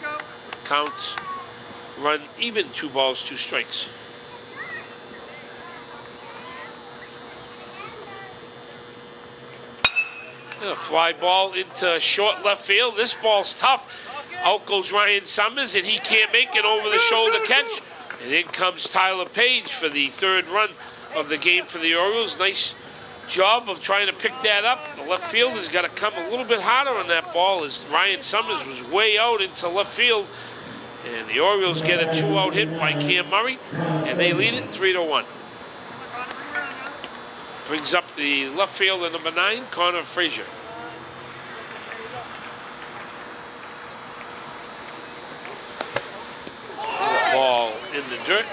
Counts run even, 2 balls, 2 strikes. A fly ball into short left field. This ball's tough. Out goes Ryan Summers, and he can't make it over the shoulder catch. And in comes Tyler Page for the 3rd run of the game for the Orioles. Nice job of trying to pick that up. The left fielder's got to come a little bit harder on that ball as Ryan Summers was way out into left field. And the Orioles get a 2-out hit by Cam Murray, and they lead it 3-1. Brings up the left fielder, number 9, Connor Frazier. Ball in the dirt.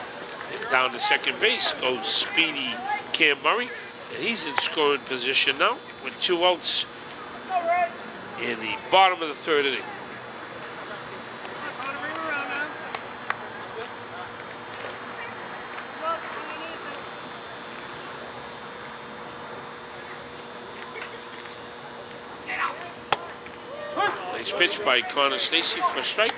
And down to second base goes speedy Cam Murray. And he's in scoring position now with 2 outs in the bottom of the 3rd inning. Nice pitch by Connor Stacy for a strike.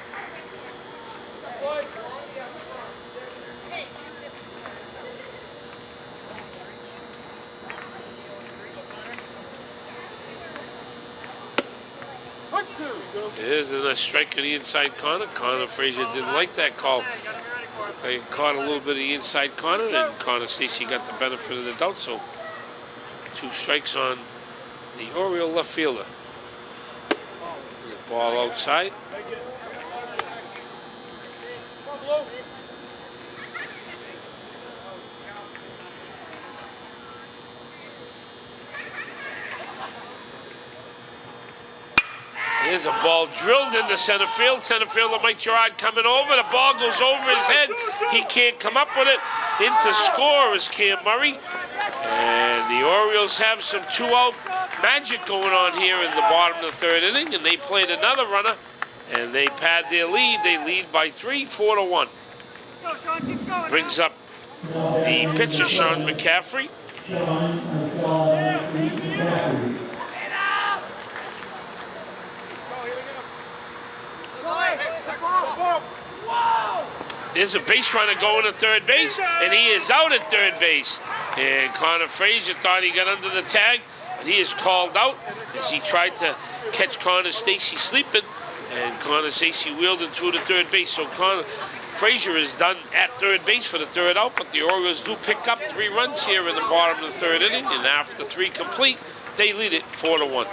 There's a nice strike on the inside corner. Connor Frazier didn't like that call. They caught a little bit of the inside corner, and Connor Stacy got the benefit of the doubt. So 2 strikes on the Oriole left fielder. The ball outside. There's a ball drilled into center field. Center fielder Mike Gerard coming over. The ball goes over his head. He can't come up with it. Into score is Cam Murray. And the Orioles have some 2-out magic going on here in the bottom of the 3rd inning. And they played another runner. And they pad their lead. They lead by 3, 4-1. Brings up the pitcher, Sean McCaffrey. There's a base runner going to 3rd base, and he is out at 3rd base. And Connor Frazier thought he got under the tag, but he is called out as he tried to catch Connor Stacy sleeping, and Connor Stacy wheeled him through to 3rd base. So Connor Frazier is done at 3rd base for the 3rd out, but the Orioles do pick up 3 runs here in the bottom of the 3rd inning, and after 3 complete, They lead it 4-1.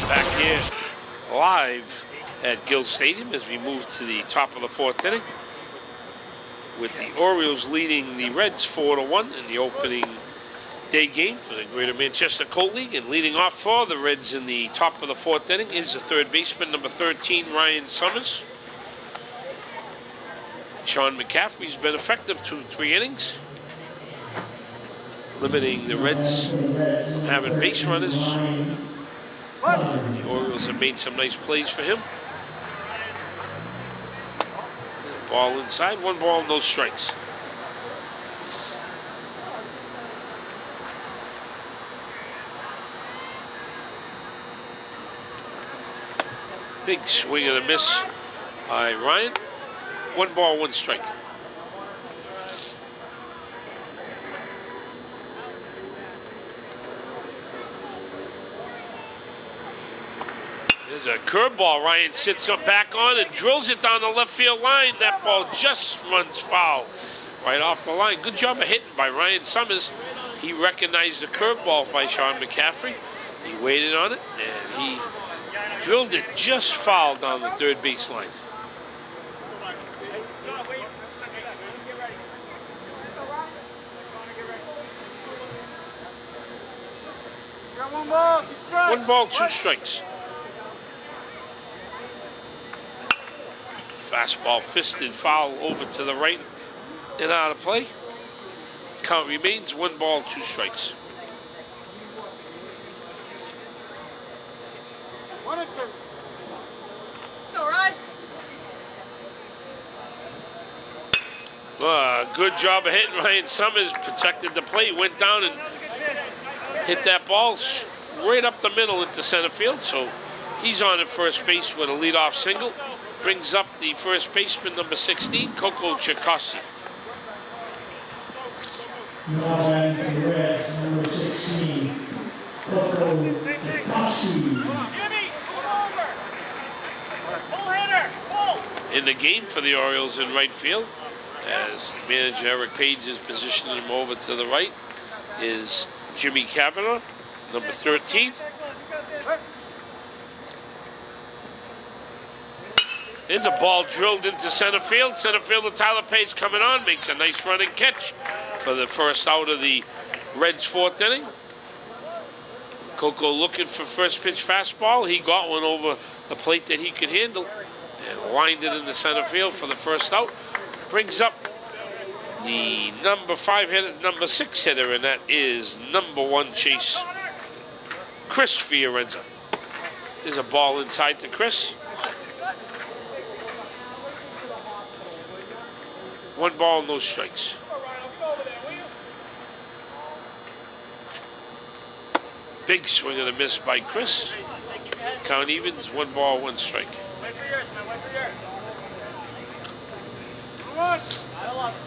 Back here live at Gill Stadium as we move to the top of the 4th inning, with the Orioles leading the Reds 4-1 in the opening day game for the Greater Manchester Colt League. And leading off for the Reds in the top of the 4th inning is the third baseman, number 13, Ryan Summers. Sean McCaffrey's been effective 2-3 innings, limiting the Reds from having base runners. The Orioles have made some nice plays for him. Ball inside, 1 ball, no strikes. Big swing and a miss by Ryan. 1 ball, 1 strike. There's a curveball. Ryan sits up back on and drills it down the left field line. That ball just runs foul right off the line. Good job of hitting by Ryan Summers. He recognized the curveball by Sean McCaffrey. He waited on it and he drilled it just foul down the third base line. One ball, 2 strikes. Fastball fisted foul over to the right and out of play. Count remains 1 ball, 2 strikes. Good job of hitting. Ryan Summers protected the plate, went down and hit that ball right up the middle into center field. So he's on at first base with a leadoff single. Brings up the first baseman, number 16, Coco Chikossi. Now batting for the Reds, number 16, Coco Chikossi. In the game for the Orioles in right field, as manager Eric Page is positioning him over to the right, is Jimmy Cavanaugh, number 13. There's a ball drilled into center field. Center fielder Tyler Page coming on, makes a nice running catch for the first out of the Reds' 4th inning. Coco looking for first pitch fastball. He got one over the plate that he could handle and lined it in the center field for the first out. Brings up the number 5 hitter, number 6 hitter, and that is number 1 Chase, Chris Fiorenza. There's a ball inside to Chris. 1 ball, no strikes. Big swing and a miss by Chris. Count evens, 1 ball, 1 strike. Wait for yours, man. Wait for yours. Come on. I love it.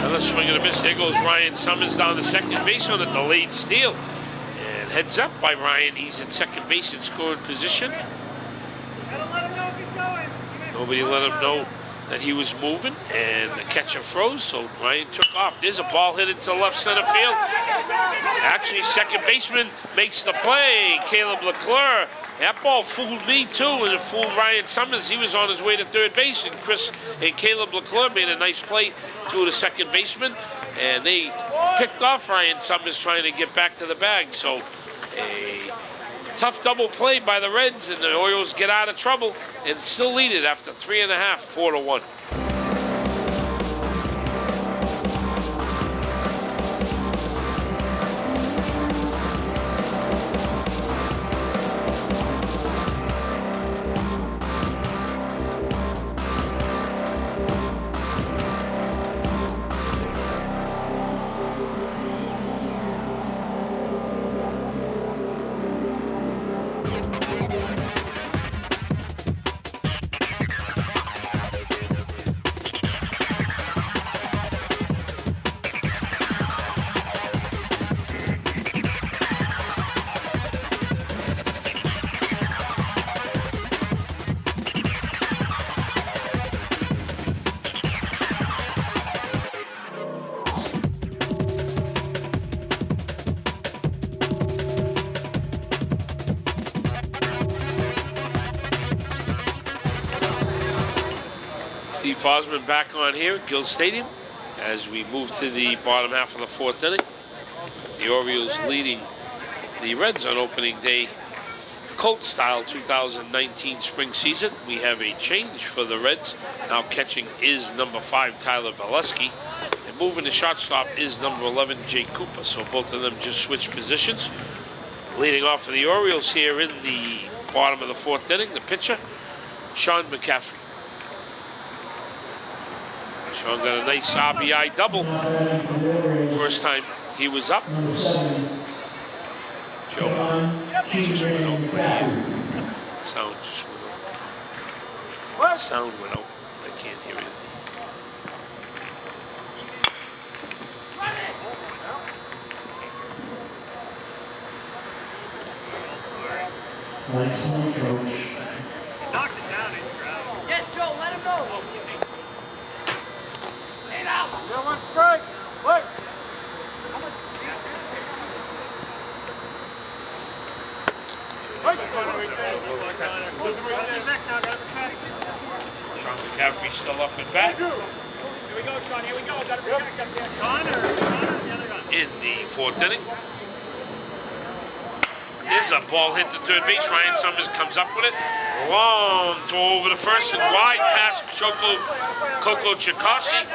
Another swing and a miss. There goes Ryan Summers down to second base on a delayed steal. And heads up by Ryan. He's at second base in scoring position. Nobody let him know that he was moving, and the catcher froze, so Ryan took off. There's a ball hit into left center field. Actually, second baseman makes the play, Caleb Leclerc. That ball fooled me too, and it fooled Ryan Summers. He was on his way to third base, and Caleb Leclerc made a nice play to the second baseman, and they picked off Ryan Summers trying to get back to the bag. So a tough double play by the Reds, and the Orioles get out of trouble and still lead it after 3.5, 4-1. Steve Fosman back on here at Gill Stadium as we move to the bottom half of the 4th inning. The Orioles leading the Reds on opening day, Colts-style 2019 spring season. We have a change for the Reds. Now catching is number 5, Tyler Bileski. And moving to shortstop is number 11, Jay Cooper. So both of them just switched positions. Leading off for the Orioles here in the bottom of the 4th inning, the pitcher, Sean McCaffrey. Sean got a nice RBI double. First time he was up. Joe. Just went out. Sound just went out. What? Sound went out. I can't hear it. Nice one, Coach. Knocked it down in the ground. Yes, Joe, let him go. Get out. That one strike. Wait. Sean McCaffrey still up and back. Here we go, Sean. Here we go. Got to protect up there. Sean or the other guy? In the 4th inning. There's a ball hit to third base. Ryan Summers comes up with it. Long throw over to first and wide past Coco Chikasi.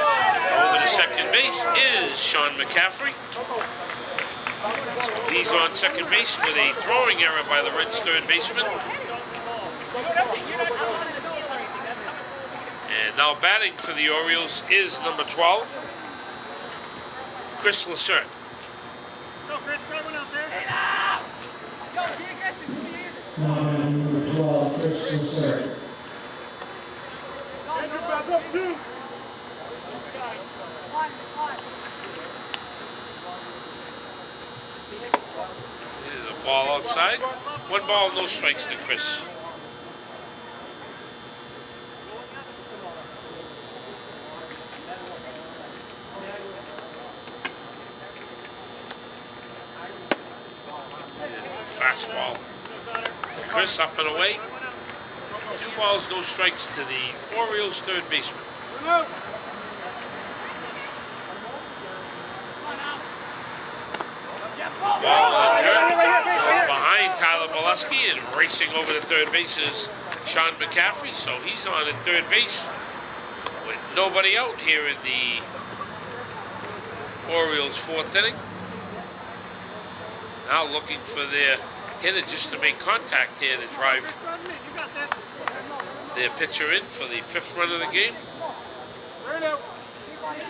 Over to second base is Sean McCaffrey. So he's on second base with a throwing error by the Reds' third baseman. And now batting for the Orioles is number 12, Chris Lacerte. Go, Chris. Grab one out there. Number 12, Chris Lacerte. Up, two. There's a ball outside. 1 ball, no strikes to Chris. Fastball to Chris, up and away. 2 balls, no strikes to the Orioles' third baseman. Ball on the dirt. Goes behind Tyler Bileski, and racing over to third base is Sean McCaffrey. So he's on at third base with nobody out here in the Orioles' 4th inning. Now looking for their hitter just to make contact here to drive their pitcher in for the 5th run of the game.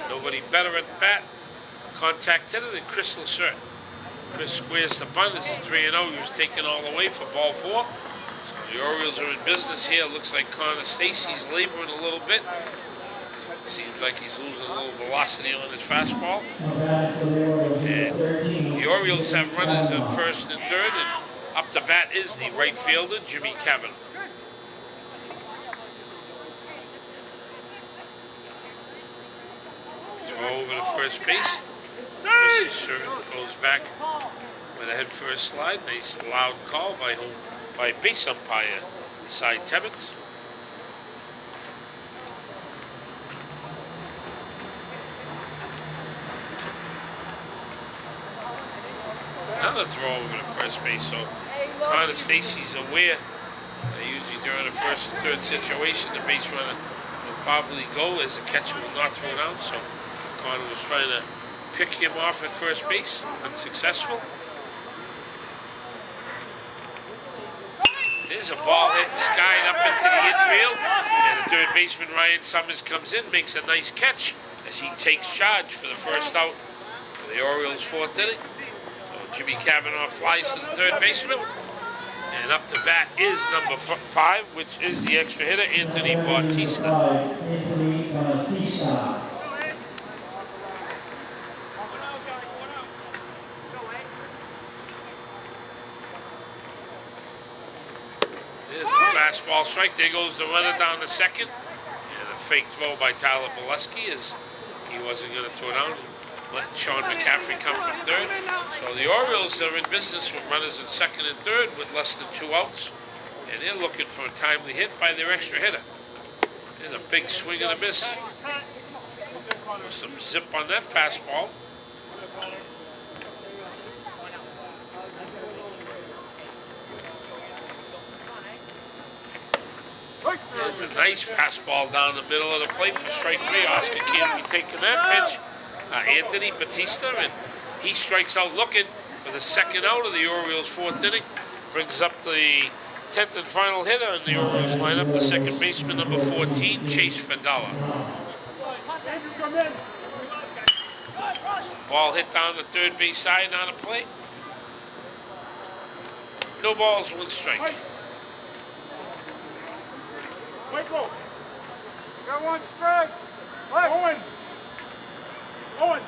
Nobody better at bat, contact hitter than Chris Lacerte. Chris squares the bunt. It's a 3-0. He was taken all the way for ball 4. So the Orioles are in business here. Looks like Connor Stacy's laboring a little bit. Seems like he's losing a little velocity on his fastball. And the Orioles have runners at first and third, and up to bat is the right fielder, Jimmy Kavanaugh. Throw over to first base. Chris Sherman goes back with a head-first slide. Nice loud call by base umpire Cy Tebbets. Another throw over to first base, so Connor Stacy's aware that usually during a first and third situation, the base runner will probably go as the catcher will not throw it out. So Connor was trying to pick him off at first base, unsuccessful. There's a ball hit skied up into the infield, and the third baseman Ryan Summers comes in, makes a nice catch as he takes charge for the first out for the Orioles' 4th inning. Jimmy Kavanaugh flies to the third baseman, and up to bat is number 5, which is the extra hitter, Anthony Bautista. There's a fastball strike. There goes the runner down to second, and a fake throw by Tyler Bolesky as he wasn't going to throw it out. Let Sean McCaffrey come from third. So the Orioles are in business with runners at second and third with less than 2 outs. And they're looking for a timely hit by their extra hitter. And a big swing and a miss. Some zip on that fastball. There's a nice fastball down the middle of the plate for strike 3. Oscar can't be taking that pitch. Anthony Bautista, and he strikes out looking for the second out of the Orioles' 4th inning. Brings up the 10th and final hitter in the Orioles lineup, the second baseman, number 14, Chase Fadala. Ball hit down the third base side on the plate. No balls, 1 strike. Got 1 strike. Owen.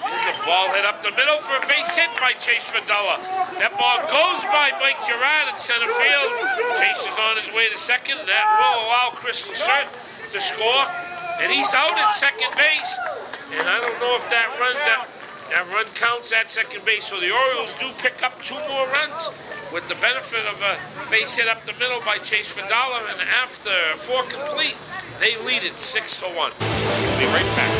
There's a ball hit up the middle for a base hit by Chase Fadala. That ball goes by Mike Gerard in center field. Chase is on his way to second. That will allow Chris Lacerte to score. And he's out at second base. And I don't know if that run counts at second base. So the Orioles do pick up 2 more runs with the benefit of a base hit up the middle by Chase Fadala. And after 4 complete, they lead it 6-1. We'll be right back.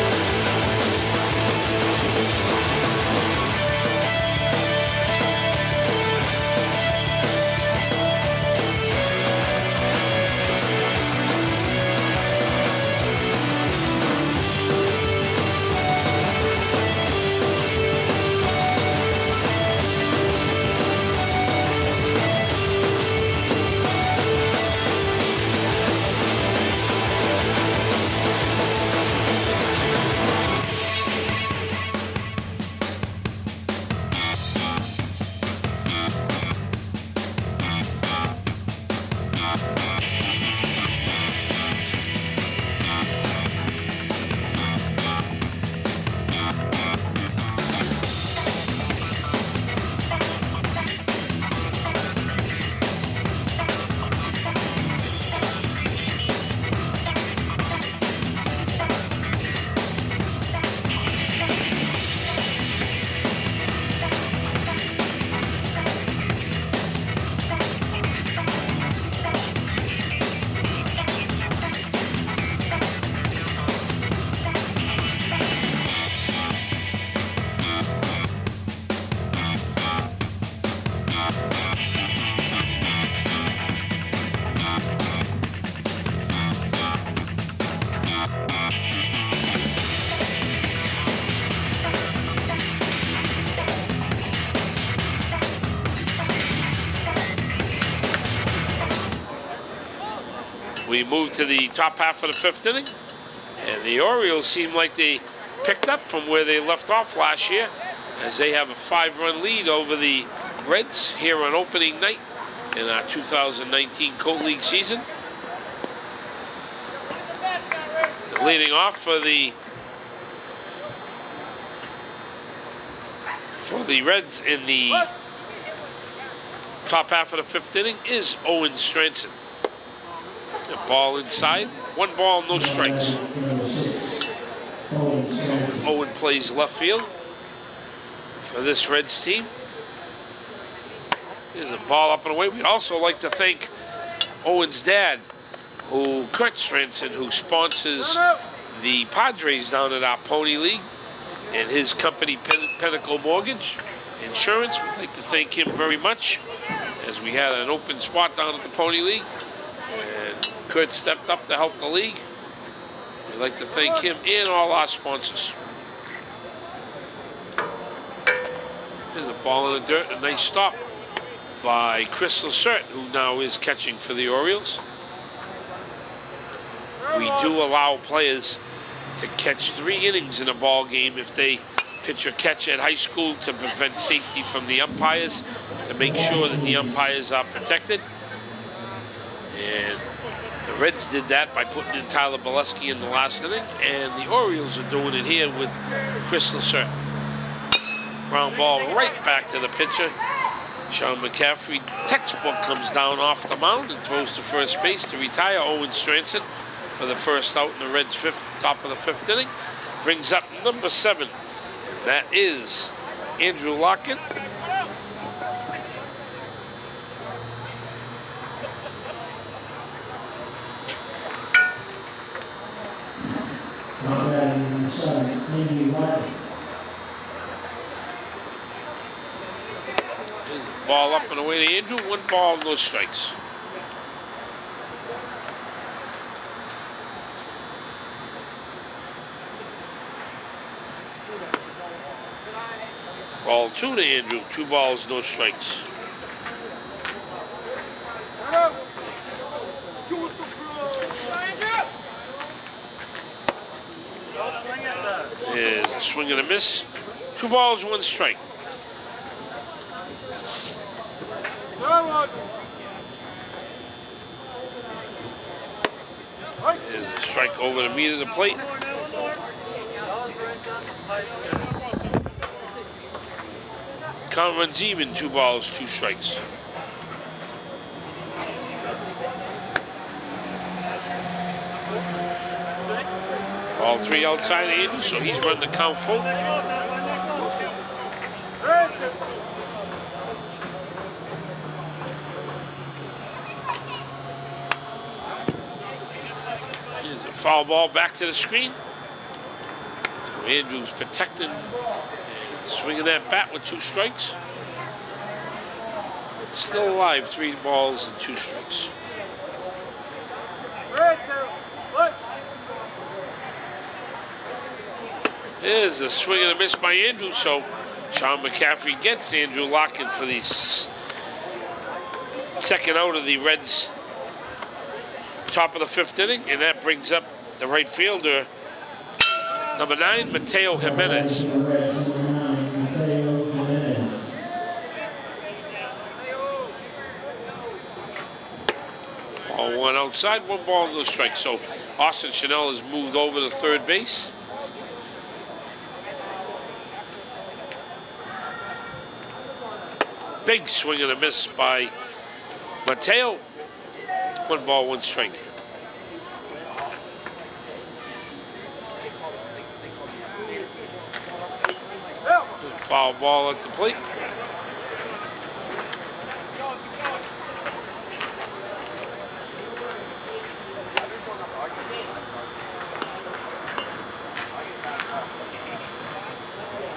We move to the top half of the 5th inning, and the Orioles seem like they picked up from where they left off last year, as they have a 5-run lead over the Reds here on opening night in our 2019 Coat League season. Leading off for the Reds in the top half of the 5th inning is Owen Stranson. The ball inside, 1 ball, no strikes. Owen plays left field for this Reds team. There's a ball up and away. We'd also like to thank Owen's dad, Kurt Stranson, who sponsors the Padres down at our Pony League, and his company, Pinnacle Mortgage Insurance. We'd like to thank him very much, as we had an open spot down at the Pony League, and Kurt stepped up to help the league. We'd like to thank him and all our sponsors. There's a ball in the dirt, a nice stop by Chris Lacerte, who now is catching for the Orioles. We do allow players to catch 3 innings in a ball game if they pitch or catch at high school, to prevent safety from the umpires, to make sure that the umpires are protected. And the Reds did that by putting in Tyler Bolesky in the last inning, and the Orioles are doing it here with Chris Lacerte. Ground ball right back to the pitcher. Sean McCaffrey, textbook, comes down off the mound and throws to first base to retire Owen Stranson for the first out in the Reds' top of the 5th inning. Brings up number 7. That is Andrew Larkin. Ball up and away to Andrew. 1 ball, no strikes. Ball 2 to Andrew. 2 balls, no strikes. Is a swing and a miss. 2 balls, 1 strike. Is a strike over the meat of the plate. Count runs even, 2 balls, 2 strikes. All 3 outside Andrew, so he's run the count full. Here's a foul ball back to the screen. So Andrew's protecting and swinging that bat with 2 strikes. Still alive, 3 balls and 2 strikes. There's a swing and a miss by Andrew, so Sean McCaffrey gets Andrew Larkin for the 2nd out of the Reds' top of the 5th inning, and that brings up the right fielder, number 9, Mateo Jimenez. Ball 1 outside, 1 ball, no strike. So Austin Chanel has moved over to third base. Big swing and a miss by Mateo. 1 ball, 1 strike. Foul ball at the plate.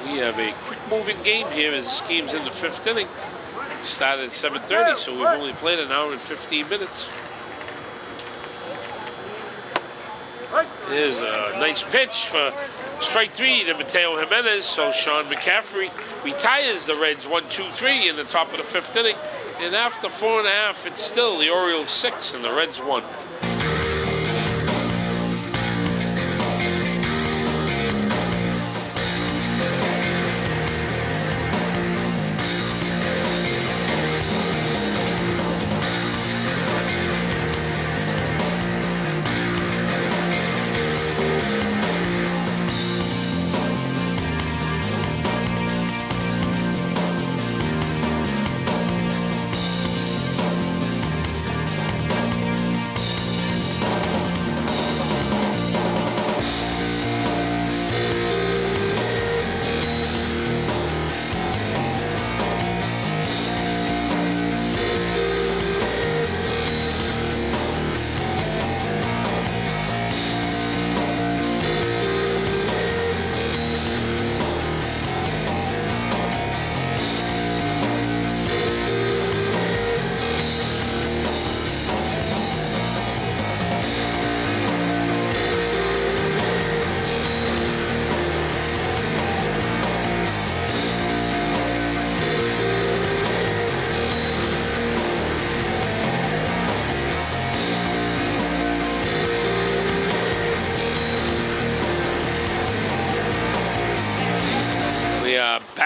We have a quick moving game here as this game's in the 5th inning. We started at 7:30, so we've only played an hour and 15 minutes. Here's a nice pitch for strike 3 to Mateo Jimenez. So Sean McCaffrey retires the Reds 1-2-3 in the top of the 5th inning. And after 4.5, it's still the Orioles 6 and the Reds 1.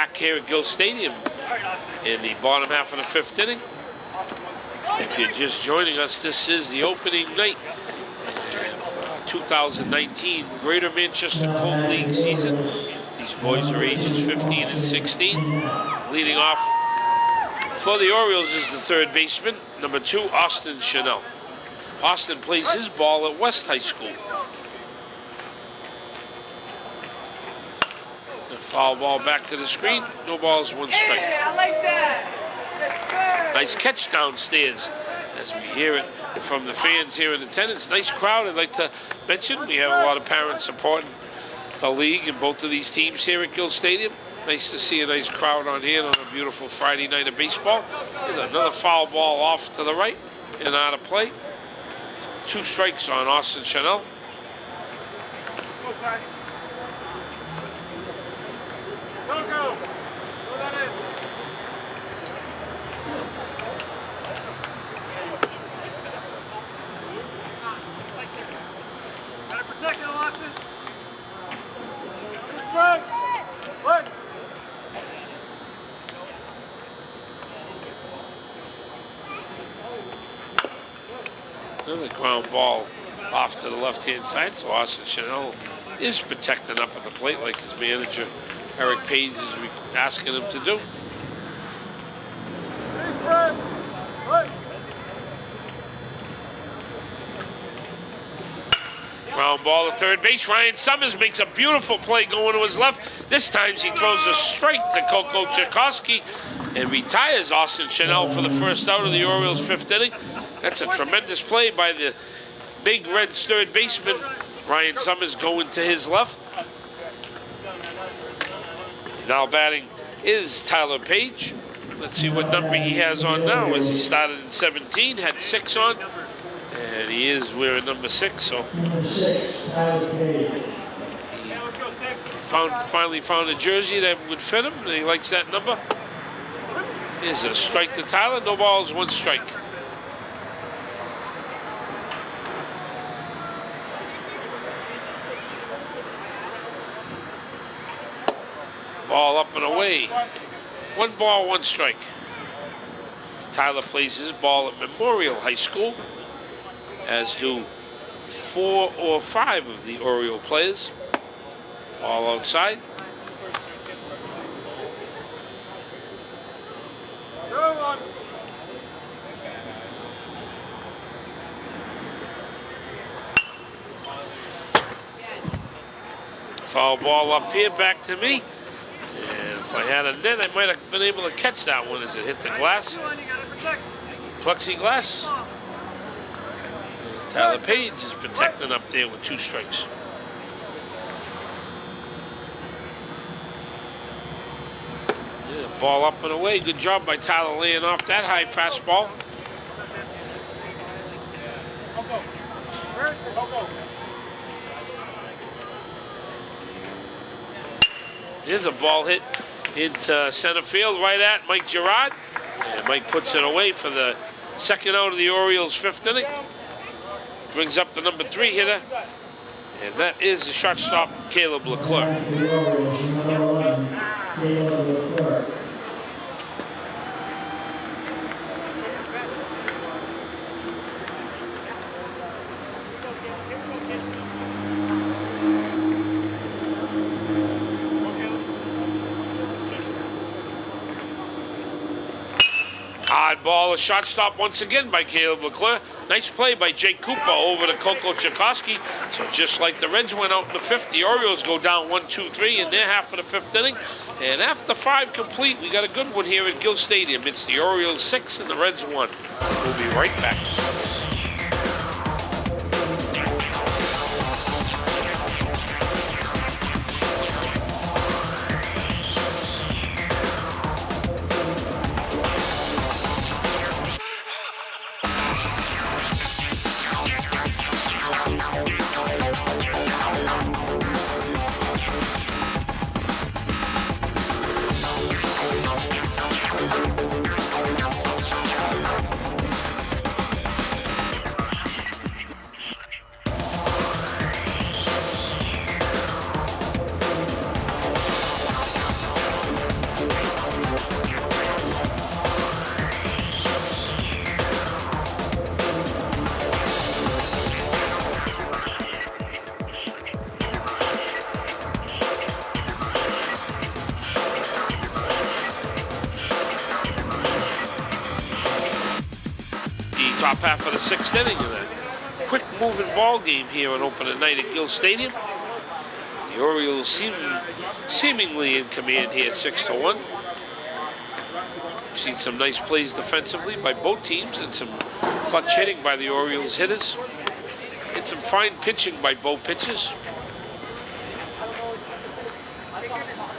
back here at Gill Stadium in the bottom half of the 5th inning. If you're just joining us, this is the opening night of 2019 Greater Manchester Colt League season. These boys are ages 15 and 16. Leading off for the Orioles is the third baseman, number 2, Austin Chanel. Austin plays his ball at West High School. The foul ball back to the screen. No balls, 1 strike. Yeah, I like that. Yes, sir. Nice catch downstairs as we hear it from the fans here in attendance. Nice crowd. I'd like to mention we have a lot of parents supporting the league and both of these teams here at Gill Stadium. Nice to see a nice crowd on here on a beautiful Friday night of baseball. There's another foul ball off to the right and out of play. 2 strikes on Austin Chanel. Don't go. Throw that in. Gotta protect it, Austin. Good. Good. Another ground ball off to the left-hand side, so Austin Chanel is protecting up at the plate like his manager, Eric Page, is asking him to do. Ground ball to third base. Ryan Summers makes a beautiful play going to his left. This time he throws a strike to Coco Tchaikovsky and retires Austin Chanel for the first out of the Orioles' 5th inning. That's a tremendous play by the big Reds third baseman. Ryan Summers going to his left. Now batting is Tyler Page. Let's see what number he has on now, as he started in 17, had 6 on, and he is wearing number 6. So Number 6, Tyler Page. finally found a jersey that would fit him, and he likes that number. Here's a strike to Tyler. No balls, 1 strike. Ball up and away. 1 ball, 1 strike. Tyler plays his ball at Memorial High School, as do 4 or 5 of the Oriole players. Ball outside. Foul ball up here, back to me. And if I had a net, I might have been able to catch that one as it hit the glass. Plexiglass. Tyler Page is protecting up there with 2 strikes. Yeah, ball up and away. Good job by Tyler laying off that high fastball. Here's a ball hit into center field right at Mike Gerard. And Mike puts it away for the second out of the Orioles' 5th inning. Brings up the number 3 hitter. And that is the shortstop, Caleb Leclerc. The Orioles, number 11, Caleb Leclerc. Hard ball, a shortstop once again by Caleb Leclerc. Nice play by Jake Cooper over to Coco Tchaikovsky. So just like the Reds went out in the 5th, the Orioles go down 1-2-3 in their half of the 5th inning. And after 5 complete, we got a good one here at Gill Stadium. It's the Orioles 6 and the Reds 1. We'll be right back. half of the 6th inning in a quick moving ball game here on opening night at Gill Stadium. The Orioles seemingly in command here, 6-1. We've seen some nice plays defensively by both teams and some clutch hitting by the Orioles hitters. And some fine pitching by both pitchers.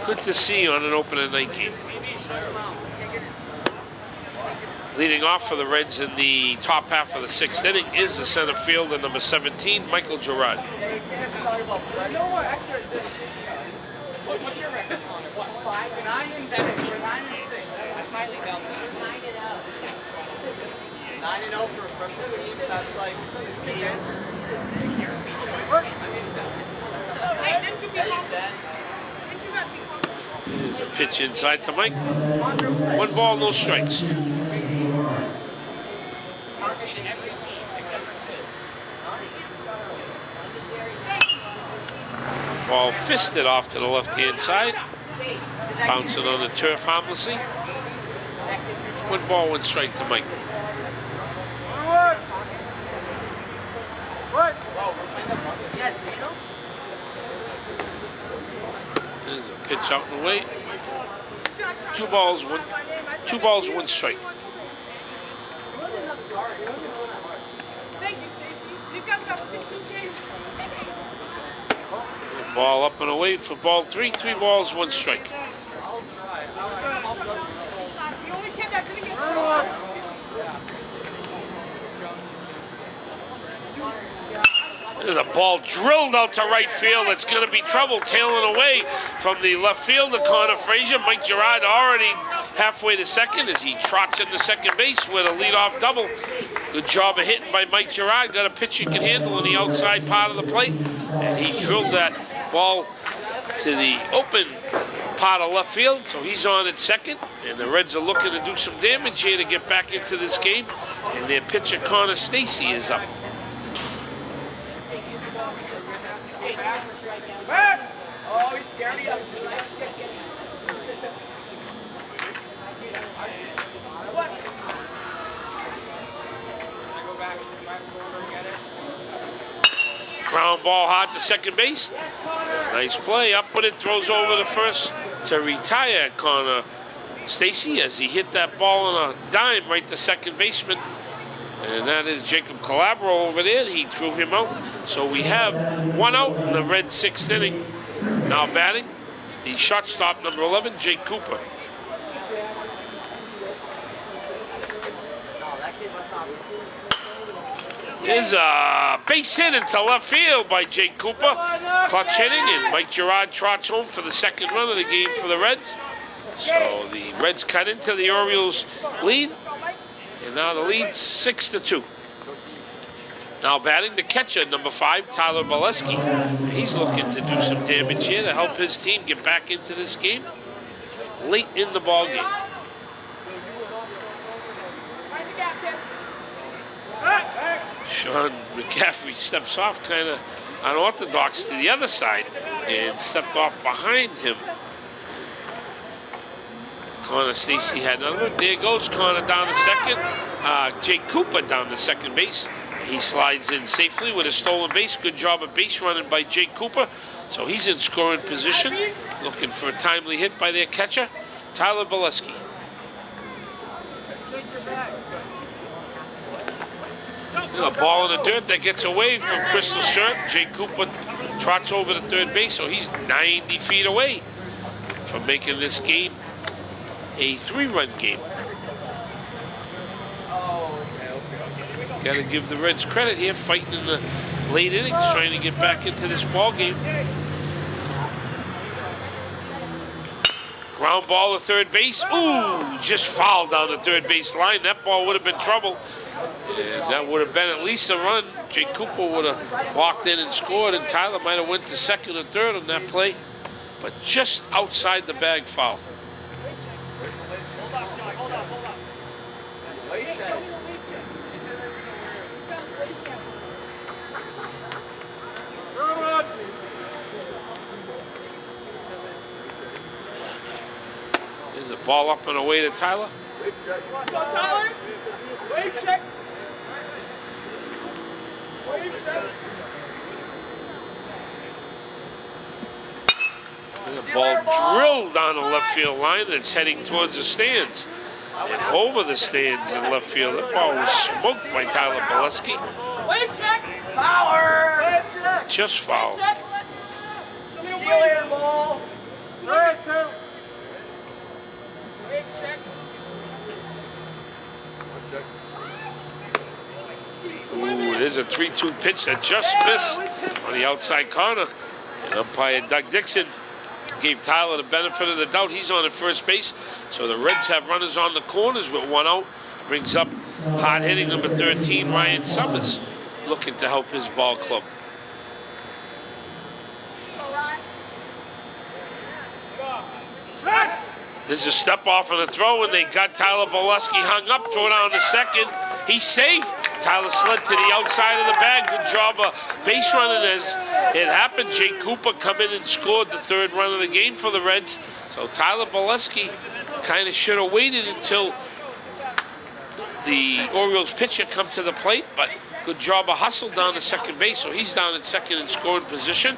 Good to see on an opening night game. Leading off for the Reds in the top half of the 6th inning is the center fielder, number 17, Michael Gerard. What's your record on it? What? 5, 9, and 7, 9 and 6. I'm highly down there. 9-0 for a special team. That's like There's a pitch inside to Mike. 1 ball, no strikes. Ball fisted off to the left-hand side. Bouncing on the turf harmlessly. 1 ball, 1 strike to Mike. There's a pitch out and away. 2 balls, 1 strike. Thank you, Stacy. These guys got 16 Ks. Ball up and away for ball 3. 3 balls, 1 strike. The only kid that didn't get scored. There's a ball drilled out to right field. It's going to be trouble tailing away from the left field, the corner Frazier. Mike Gerard already halfway to second as he trots into second base with a leadoff double. Good job of hitting by Mike Gerard. Got a pitch he can handle in the outside part of the plate. And he drilled that ball to the open part of left field. So he's on at second. And the Reds are looking to do some damage here to get back into this game. And their pitcher, Connor Stacy, is up. Oh, he's scared me up. Ground ball hard to second base. Nice play. Up with it, throws over the first to retire Connor Stacy as he hit that ball on a dime right to second baseman. And that is Jacob Calabro over there. He threw him out. So we have 1 out in the Red 6th inning. Now batting, the shortstop, number 11, Jake Cooper. There's a base hit into left field by Jake Cooper. Clutch hitting, and Mike Gerard trots home for the 2nd run of the game for the Reds. So the Reds cut into the Orioles' lead. And now the lead's 6-2. Now batting the catcher, number 5, Tyler Bolesky. He's looking to do some damage here to help his team get back into this game late in the ball game. Sean McCaffrey steps off kind of unorthodox to the other side and stepped off behind him. Connor Stacy had another one. There goes Connor down to second. Jake Cooper down to second base. He slides in safely with a stolen base. Good job of base running by Jake Cooper. So he's in scoring position, looking for a timely hit by their catcher, Tyler Bolesky. A ball in the dirt that gets away from Crystal Shirt. Jake Cooper trots over to third base, so he's 90 feet away from making this game a 3-run game. Got to give the Reds credit here, fighting in the late innings, trying to get back into this ball game. Ground ball to third base. Ooh, just fouled down the third base line. That ball would have been trouble. And that would have been at least a run. Jake Cooper would have walked in and scored, and Tyler might have went to second or third on that play. But just outside the bag foul. There's a ball up and away to Tyler. The ball drilled down the left field line, and it's heading towards the stands. And over the stands in left field. That ball was smoked by Tyler Boleski. Wave check. Power. Just foul. See you later, ball. Wave check. Ooh, there's a 3-2 pitch that just missed on the outside corner. And umpire Doug Dixon gave Tyler the benefit of the doubt. He's on at first base. So the Reds have runners on the corners with one out. Brings up hard hitting number 13, Ryan Summers, looking to help his ball club. There's a step off on the throw, and they got Tyler Boleski hung up. Throw it on to second. He's safe. Tyler slid to the outside of the bag. Good job of base running as it happened. Jake Cooper come in and scored the third run of the game for the Reds. So Tyler Boleski kind of should have waited until the Orioles pitcher come to the plate, but good job of hustle down to second base. So he's down at second in scoring position.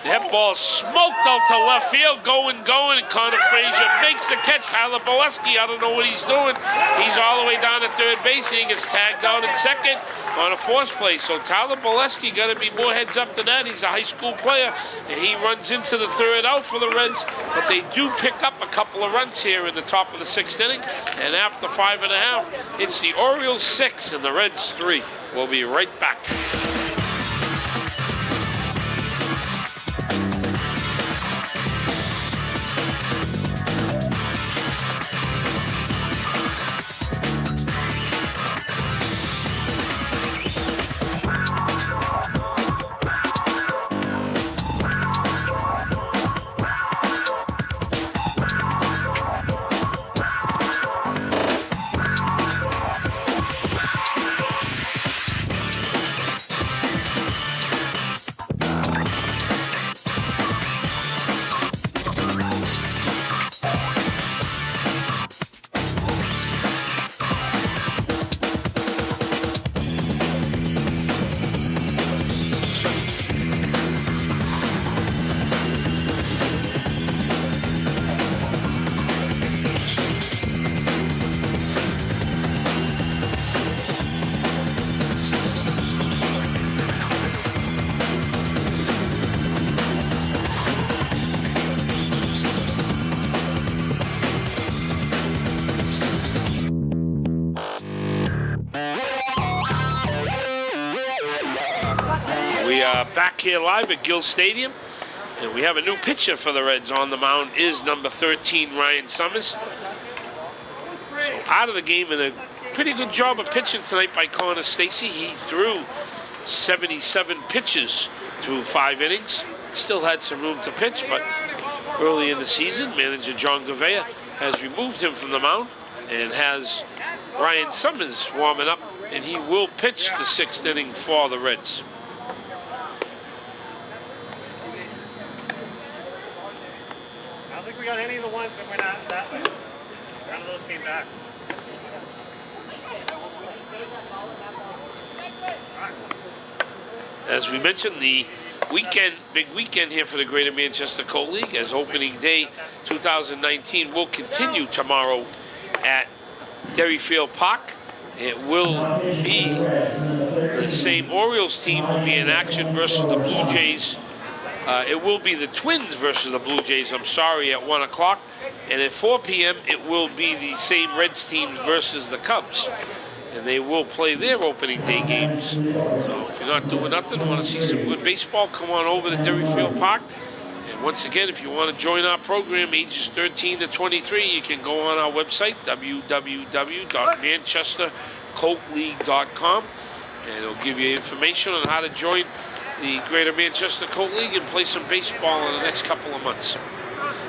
That ball smoked out to left field, going, and Connor Frazier makes the catch. Tyler Boleski, I don't know what he's doing. He's all the way down to third base, and he gets tagged out in second on a force play. So Tyler Boleski got to be more heads up than that. He's a high school player, and he runs into the third out for the Reds. But they do pick up a couple of runs here in the top of the sixth inning, and after 5.5, it's the Orioles 6 and the Reds 3. We'll be right back. Back here live at Gill Stadium, and we have a new pitcher for the Reds on the mound. Is number 13 Ryan Summers. So out of the game, and a pretty good job of pitching tonight by Connor Stacy. He threw 77 pitches through 5 innings. Still had some room to pitch, but early in the season, manager John Gouveia has removed him from the mound and has Ryan Summers warming up, and he will pitch the 6th inning for the Reds. I don't think we got any of the ones that went out that way. None of those came back. As we mentioned, the weekend, big weekend here for the Greater Manchester Colt League, as opening day 2019 will continue tomorrow at Derryfield Park. It will be the same Orioles team will be in action versus the Blue Jays. It will be the Twins versus the Blue Jays, I'm sorry, at 1 o'clock. And at 4 p.m., it will be the same Reds teams versus the Cubs. And they will play their opening day games. So if you're not doing nothing, want to see some good baseball, come on over to Derryfield Park. And once again, if you want to join our program, ages 13 to 23, you can go on our website, www.manchestercoltleague.com. And it'll give you information on how to join the Greater Manchester Colt League and play some baseball in the next couple of months.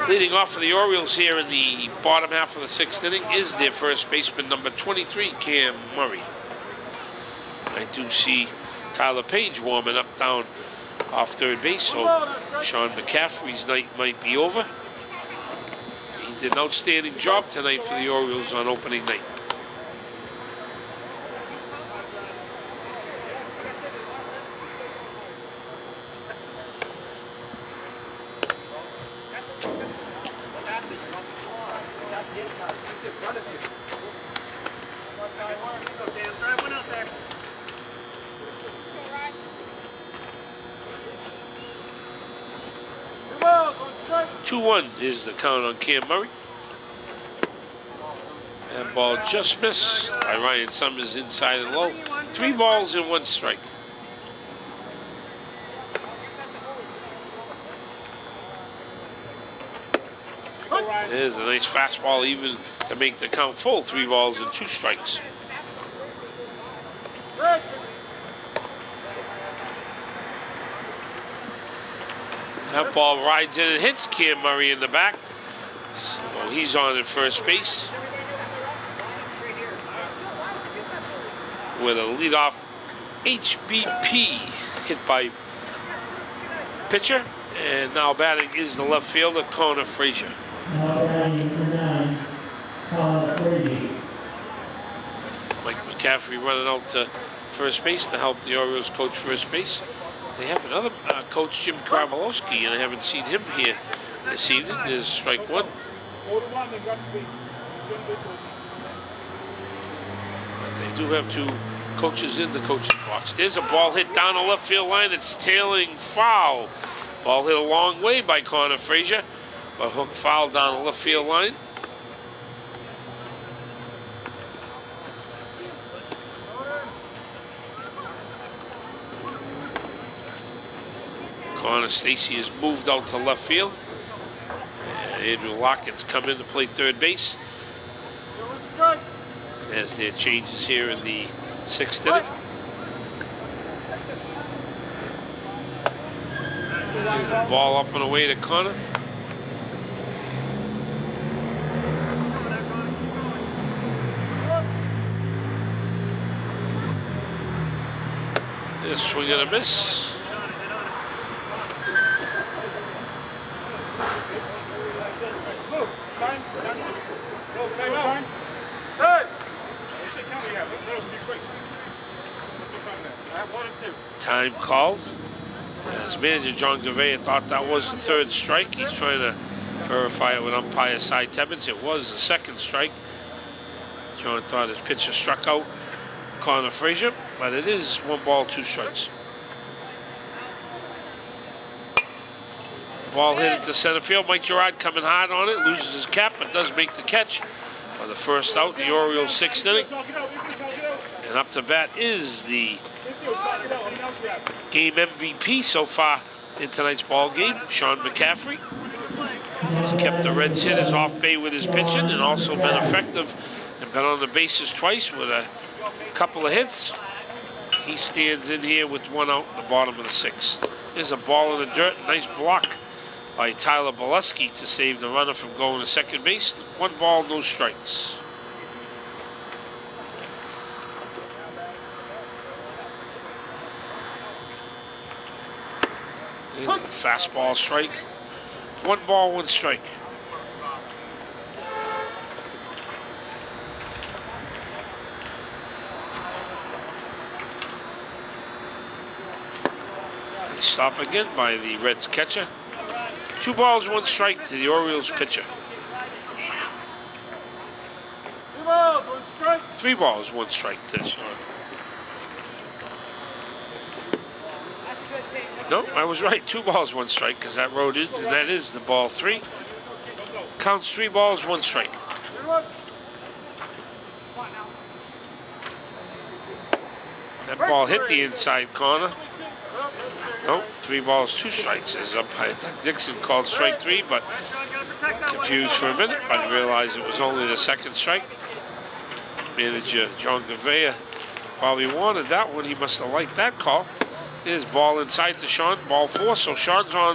Leading off for the Orioles here in the bottom half of the 6th inning is their first baseman, number 23, Cam Murray. I do see Tyler Page warming up down off third base, so Sean McCaffrey's night might be over. He did an outstanding job tonight for the Orioles on opening night. Drive one out there. 2-1 is the count on Cam Murray. That ball just missed by Ryan Summers inside and low. 3 balls and 1 strike. There's a nice fastball even to make the count full. 3 balls and 2 strikes. That ball rides in and hits Cam Murray in the back. So he's on at first base with a leadoff HBP hit by pitcher. And now batting is the left fielder, Connor Frazier. Now batting for 9, Connor Frazier. Mike McCaffrey running out to first base to help the Orioles coach first base. They have another coach, Jim Karmalowski, and I haven't seen him here this evening. There's strike 1. But they do have 2 coaches in the coaching box. There's a ball hit down the left field line. It's tailing foul. Ball hit a long way by Connor Frazier, but hook foul down the left field line. Connor Stacy has moved out to left field. And Andrew Lockett's come in to play third base. As there changes here in the 6th inning. Ball up and away to Connor. This swing and a miss. Time called. As manager John Gavea thought that was the 3rd strike. He's trying to verify it with umpire Cy Tebbets. It was the 2nd strike. John thought his pitcher struck out Connor Frazier, but it is 1 ball, 2 strikes. Ball hit into center field. Mike Gerard coming hard on it, loses his cap, but does make the catch for the first out in the Orioles' 6th inning. And up to bat is the game MVP so far in tonight's ball game, Sean McCaffrey. He's kept the Reds hitters off base with his pitching and also been effective and been on the bases twice with a couple of hits. He stands in here with 1 out in the bottom of the 6th. There's a ball in the dirt, nice block by Tyler Bolesky to save the runner from going to second base. 1 ball, no strikes. Fastball strike. 1 ball, 1 strike. Stop again by the Reds catcher. 2 balls, 1 strike to the Orioles pitcher. 3 balls, 1 strike to Sean. No, I was right. 2 balls, 1 strike, because that rode in, and that is the ball 3. Counts 3 balls, 1 strike. That ball hit the inside corner. No, 3 balls, 2 strikes. As umpire Dixon called strike 3, but confused for a minute, but realized it was only the 2nd strike. Manager John Gavea probably wanted that one. He must have liked that call. There's ball inside to Sean, ball 4. So Sean's on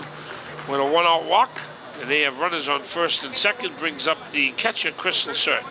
with a 1-out walk, and they have runners on 1st and 2nd. Brings up the catcher, Chris Lacerte.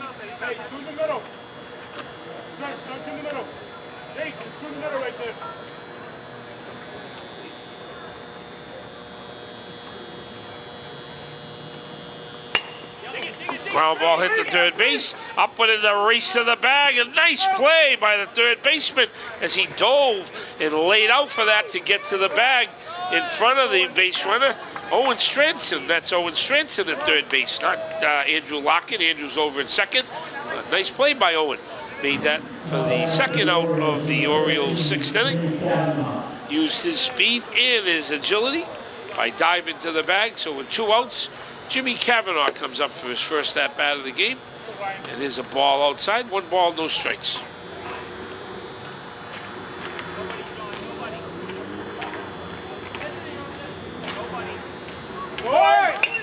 Ground ball hit the third base. Up with it, a race to the bag. A nice play by the third baseman as he dove and laid out for that to get to the bag in front of the base runner, Owen Stranson. That's Owen Stranson at third base, not Andrew Lockett. Andrew's over in second. Nice play by Owen. Made that for the second out of the Orioles' sixth inning. Used his speed and his agility by diving to the bag. So with 2 outs, Jimmy Cavanaugh comes up for his first at-bat of the game. And there's a ball outside. 1 ball, no strikes.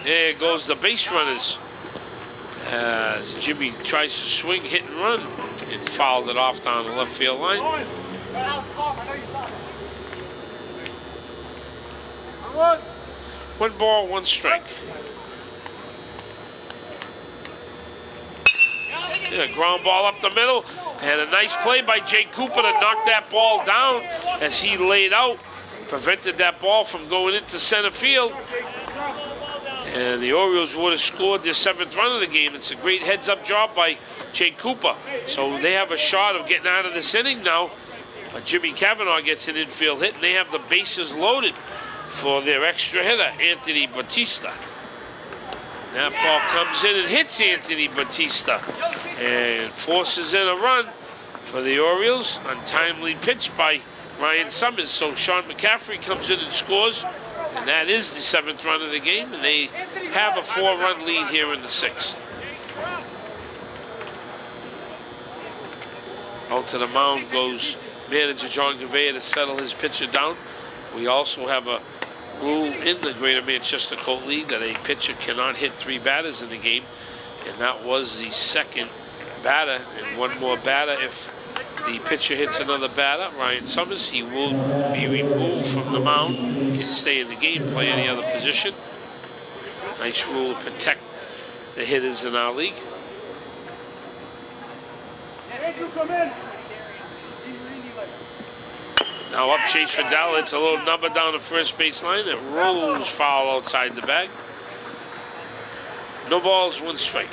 There goes the base runners. As Jimmy tries to swing, hit and run, and fouled it off down the left field line. 1 ball, 1 strike. Yeah, ground ball up the middle, and a nice play by Jay Cooper to knock that ball down as he laid out, prevented that ball from going into center field. And the Orioles would have scored their 7th run of the game. It's a great heads-up job by Jay Cooper. So they have a shot of getting out of this inning now. Jimmy Cavanaugh gets an infield hit, and they have the bases loaded for their extra hitter, Anthony Batista. That ball comes in and hits Anthony Batista and forces in a run for the Orioles. Untimely pitch by Ryan Summers. So Sean McCaffrey comes in and scores. And that is the 7th run of the game, and they have a 4-run lead here in the 6th. Out to the mound goes manager John Gavea to settle his pitcher down. We also have a rule in the Greater Manchester Colt League that a pitcher cannot hit 3 batters in the game, and that was the 2nd batter, and 1 more batter if the pitcher hits another batter. Ryan Summers, he will be removed from the mound, can stay in the game, play any other position. Nice rule to protect the hitters in our league. Now up Chase Fidel, it's a little number down the first baseline. It rolls foul outside the bag. No balls, 1 strike.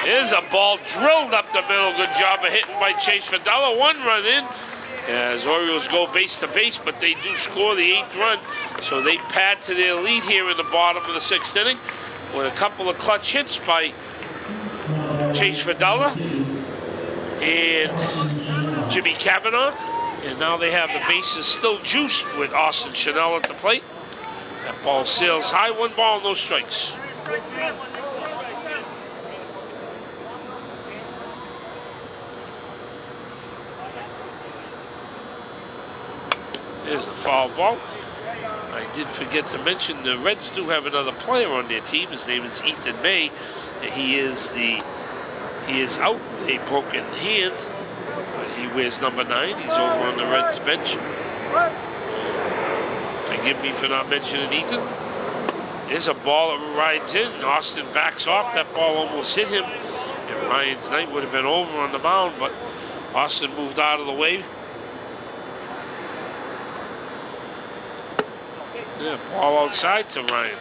Here's a ball drilled up the middle. Good job of hitting by Chase Fidel. 1 run in as Orioles go base to base, but they do score the 8th run. So they pad to their lead here in the bottom of the 6th inning with a couple of clutch hits by Chase Fidel and Jimmy Cavanaugh. And now they have the bases still juiced with Austin Chanel at the plate. That ball sails high. 1 ball, no strikes. There's a foul ball. I did forget to mention the Reds do have another player on their team. His name is Ethan May. He is out with a broken hand. He wears number 9. He's over on the Reds bench. Forgive me for not mentioning Ethan. There's a ball that rides in. Austin backs off. That ball almost hit him. And Ryan's night would have been over on the mound, but Austin moved out of the way. Yeah, ball outside to Ryan.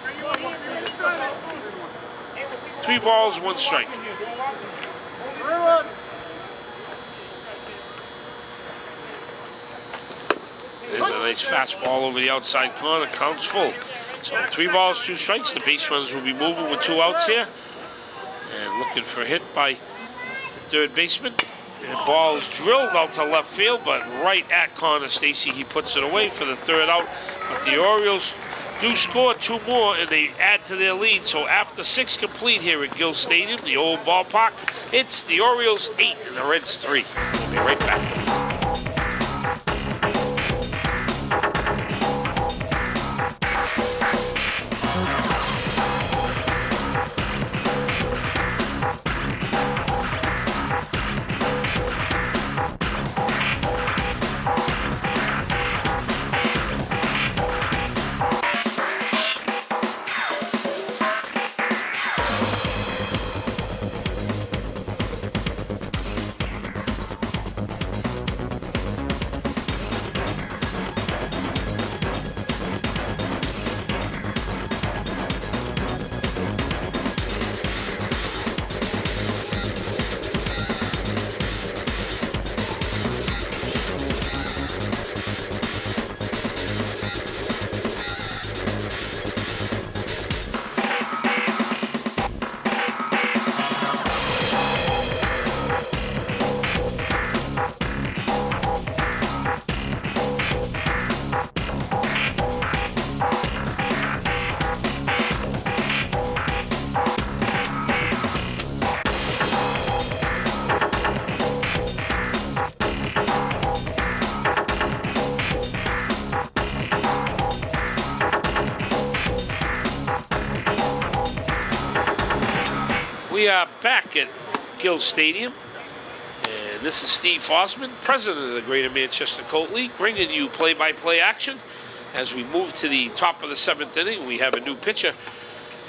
3 balls, 1 strike. There's a nice fastball over the outside corner. Counts full. So 3 balls, 2 strikes. The base runners will be moving with 2 outs here. And looking for a hit by the 3rd baseman. And the ball is drilled out to left field, but right at Connor Stacy. He puts it away for the 3rd out. But the Orioles do score 2 more, and they add to their lead. So after 6 complete here at Gill Stadium, the old ballpark, it's the Orioles 8 and the Reds 3. We'll be right back. We are back at Gill Stadium, and this is Steve Fossman, president of the Greater Manchester Colt League, bringing you play-by-play action. As we move to the top of the 7th inning, we have a new pitcher,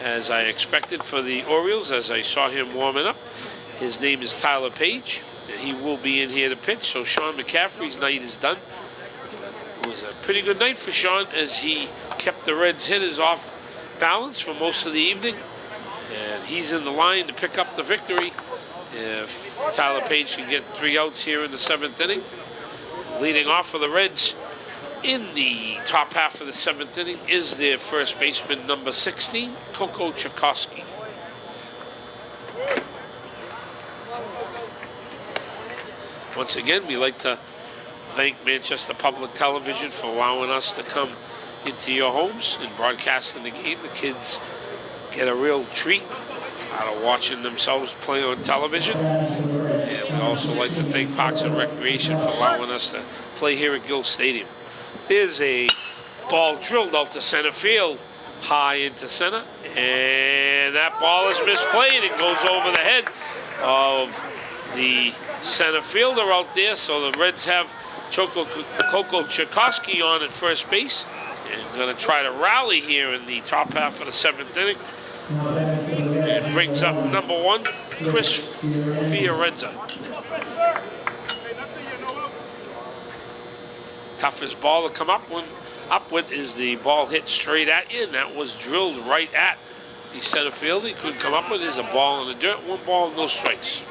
as I expected, for the Oriels, as I saw him warming up. His name is Tyler Page, and he will be in here to pitch, so Sean McCaffrey's night is done. It was a pretty good night for Sean, as he kept the Reds hitters off balance for most of the evening. And he's in the line to pick up the victory if Tyler Page can get 3 outs here in the 7th inning. Leading off for the Reds in the top half of the 7th inning is their first baseman, number 16, Coco Chakosky. Once again, we like to thank Manchester Public Television for allowing us to come into your homes and broadcasting the game. The kids get a real treat out of watching themselves play on television. And we also like to thank Parks and Recreation for allowing us to play here at Gill Stadium. There's a ball drilled out to center field, high into center, and that ball is misplayed. It goes over the head of the center fielder out there, so the Reds have Coco Chakosky on at first base, and going to try to rally here in the top half of the 7th inning. And brings up number 1, Chris Fiorenza. Toughest ball to come up with is the ball hit straight at you, and that was drilled right at the center field. He couldn't come up with it. There's a ball in the dirt. 1 ball, no strikes.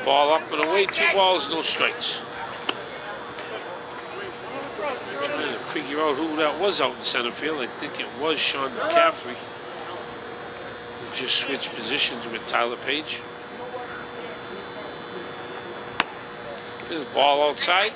Ball up and away, 2 balls, no strikes. I'm trying to figure out who that was out in center field. I think it was Sean McCaffrey. We just switched positions with Tyler Page. There's a ball outside.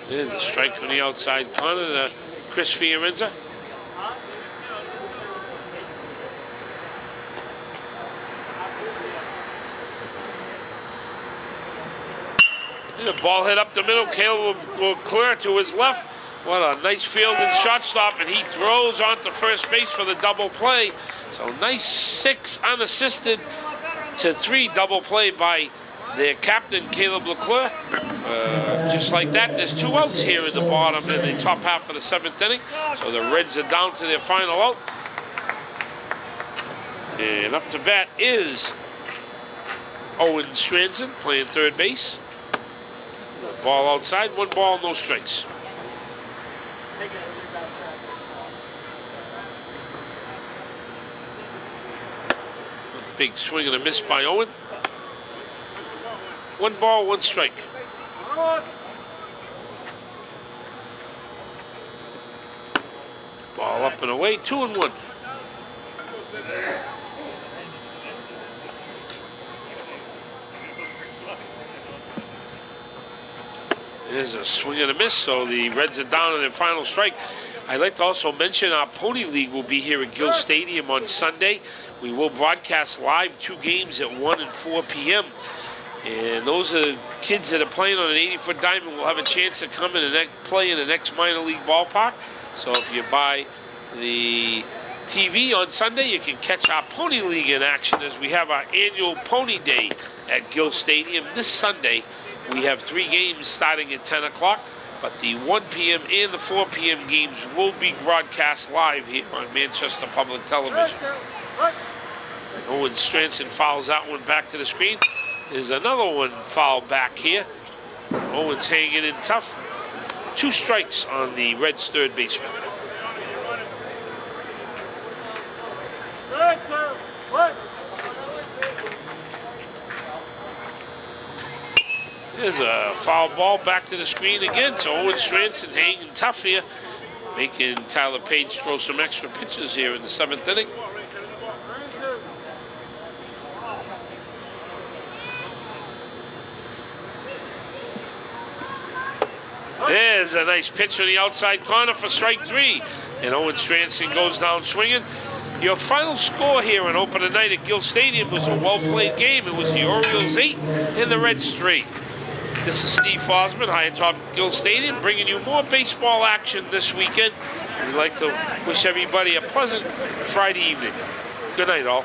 There's a strike from the outside corner to Chris Fiorenza. The ball hit up the middle. Caleb will clear to his left. What a nice fielding shortstop, and he throws onto first base for the double play. So nice 6 unassisted to 3 double play by their captain, Caleb Leclerc. Just like that, there's 2 outs here in the bottom in the top half of the 7th inning. So the Reds are down to their final out. And up to bat is Owen Stranson playing third base. Ball outside, 1 ball, no strikes. Big swing and a miss by Owen. 1 ball, 1 strike. Ball up and away, 2-1. There's a swing and a miss, so the Reds are down on their final strike. I'd like to also mention our Pony League will be here at Gill Stadium on Sunday. We will broadcast live 2 games at 1 and 4 p.m. And those are kids that are playing on an 80-foot diamond will have a chance to come in and play in the next minor league ballpark. So if you buy the TV on Sunday, you can catch our Pony League in action as we have our annual Pony Day at Gill Stadium this Sunday. We have 3 games starting at 10 o'clock, but the 1 p.m. and the 4 p.m. games will be broadcast live here on Manchester Public Television. Owen Stranson fouls that one back to the screen. There's another one foul back here. Owen's hanging in tough. 2 strikes on the Reds' third baseman. There's a foul ball back to the screen again. So Owen Stranson's hanging tough here, making Tyler Page throw some extra pitches here in the 7th inning. There's a nice pitch on the outside corner for strike 3. And Owen Stranson goes down swinging. Your final score here on opening night at Gill Stadium was a well-played game. It was the Orioles 8 and the Reds 3. This is Steve Fosman, high atop Gill Stadium, bringing you more baseball action this weekend. We'd like to wish everybody a pleasant Friday evening. Good night, all.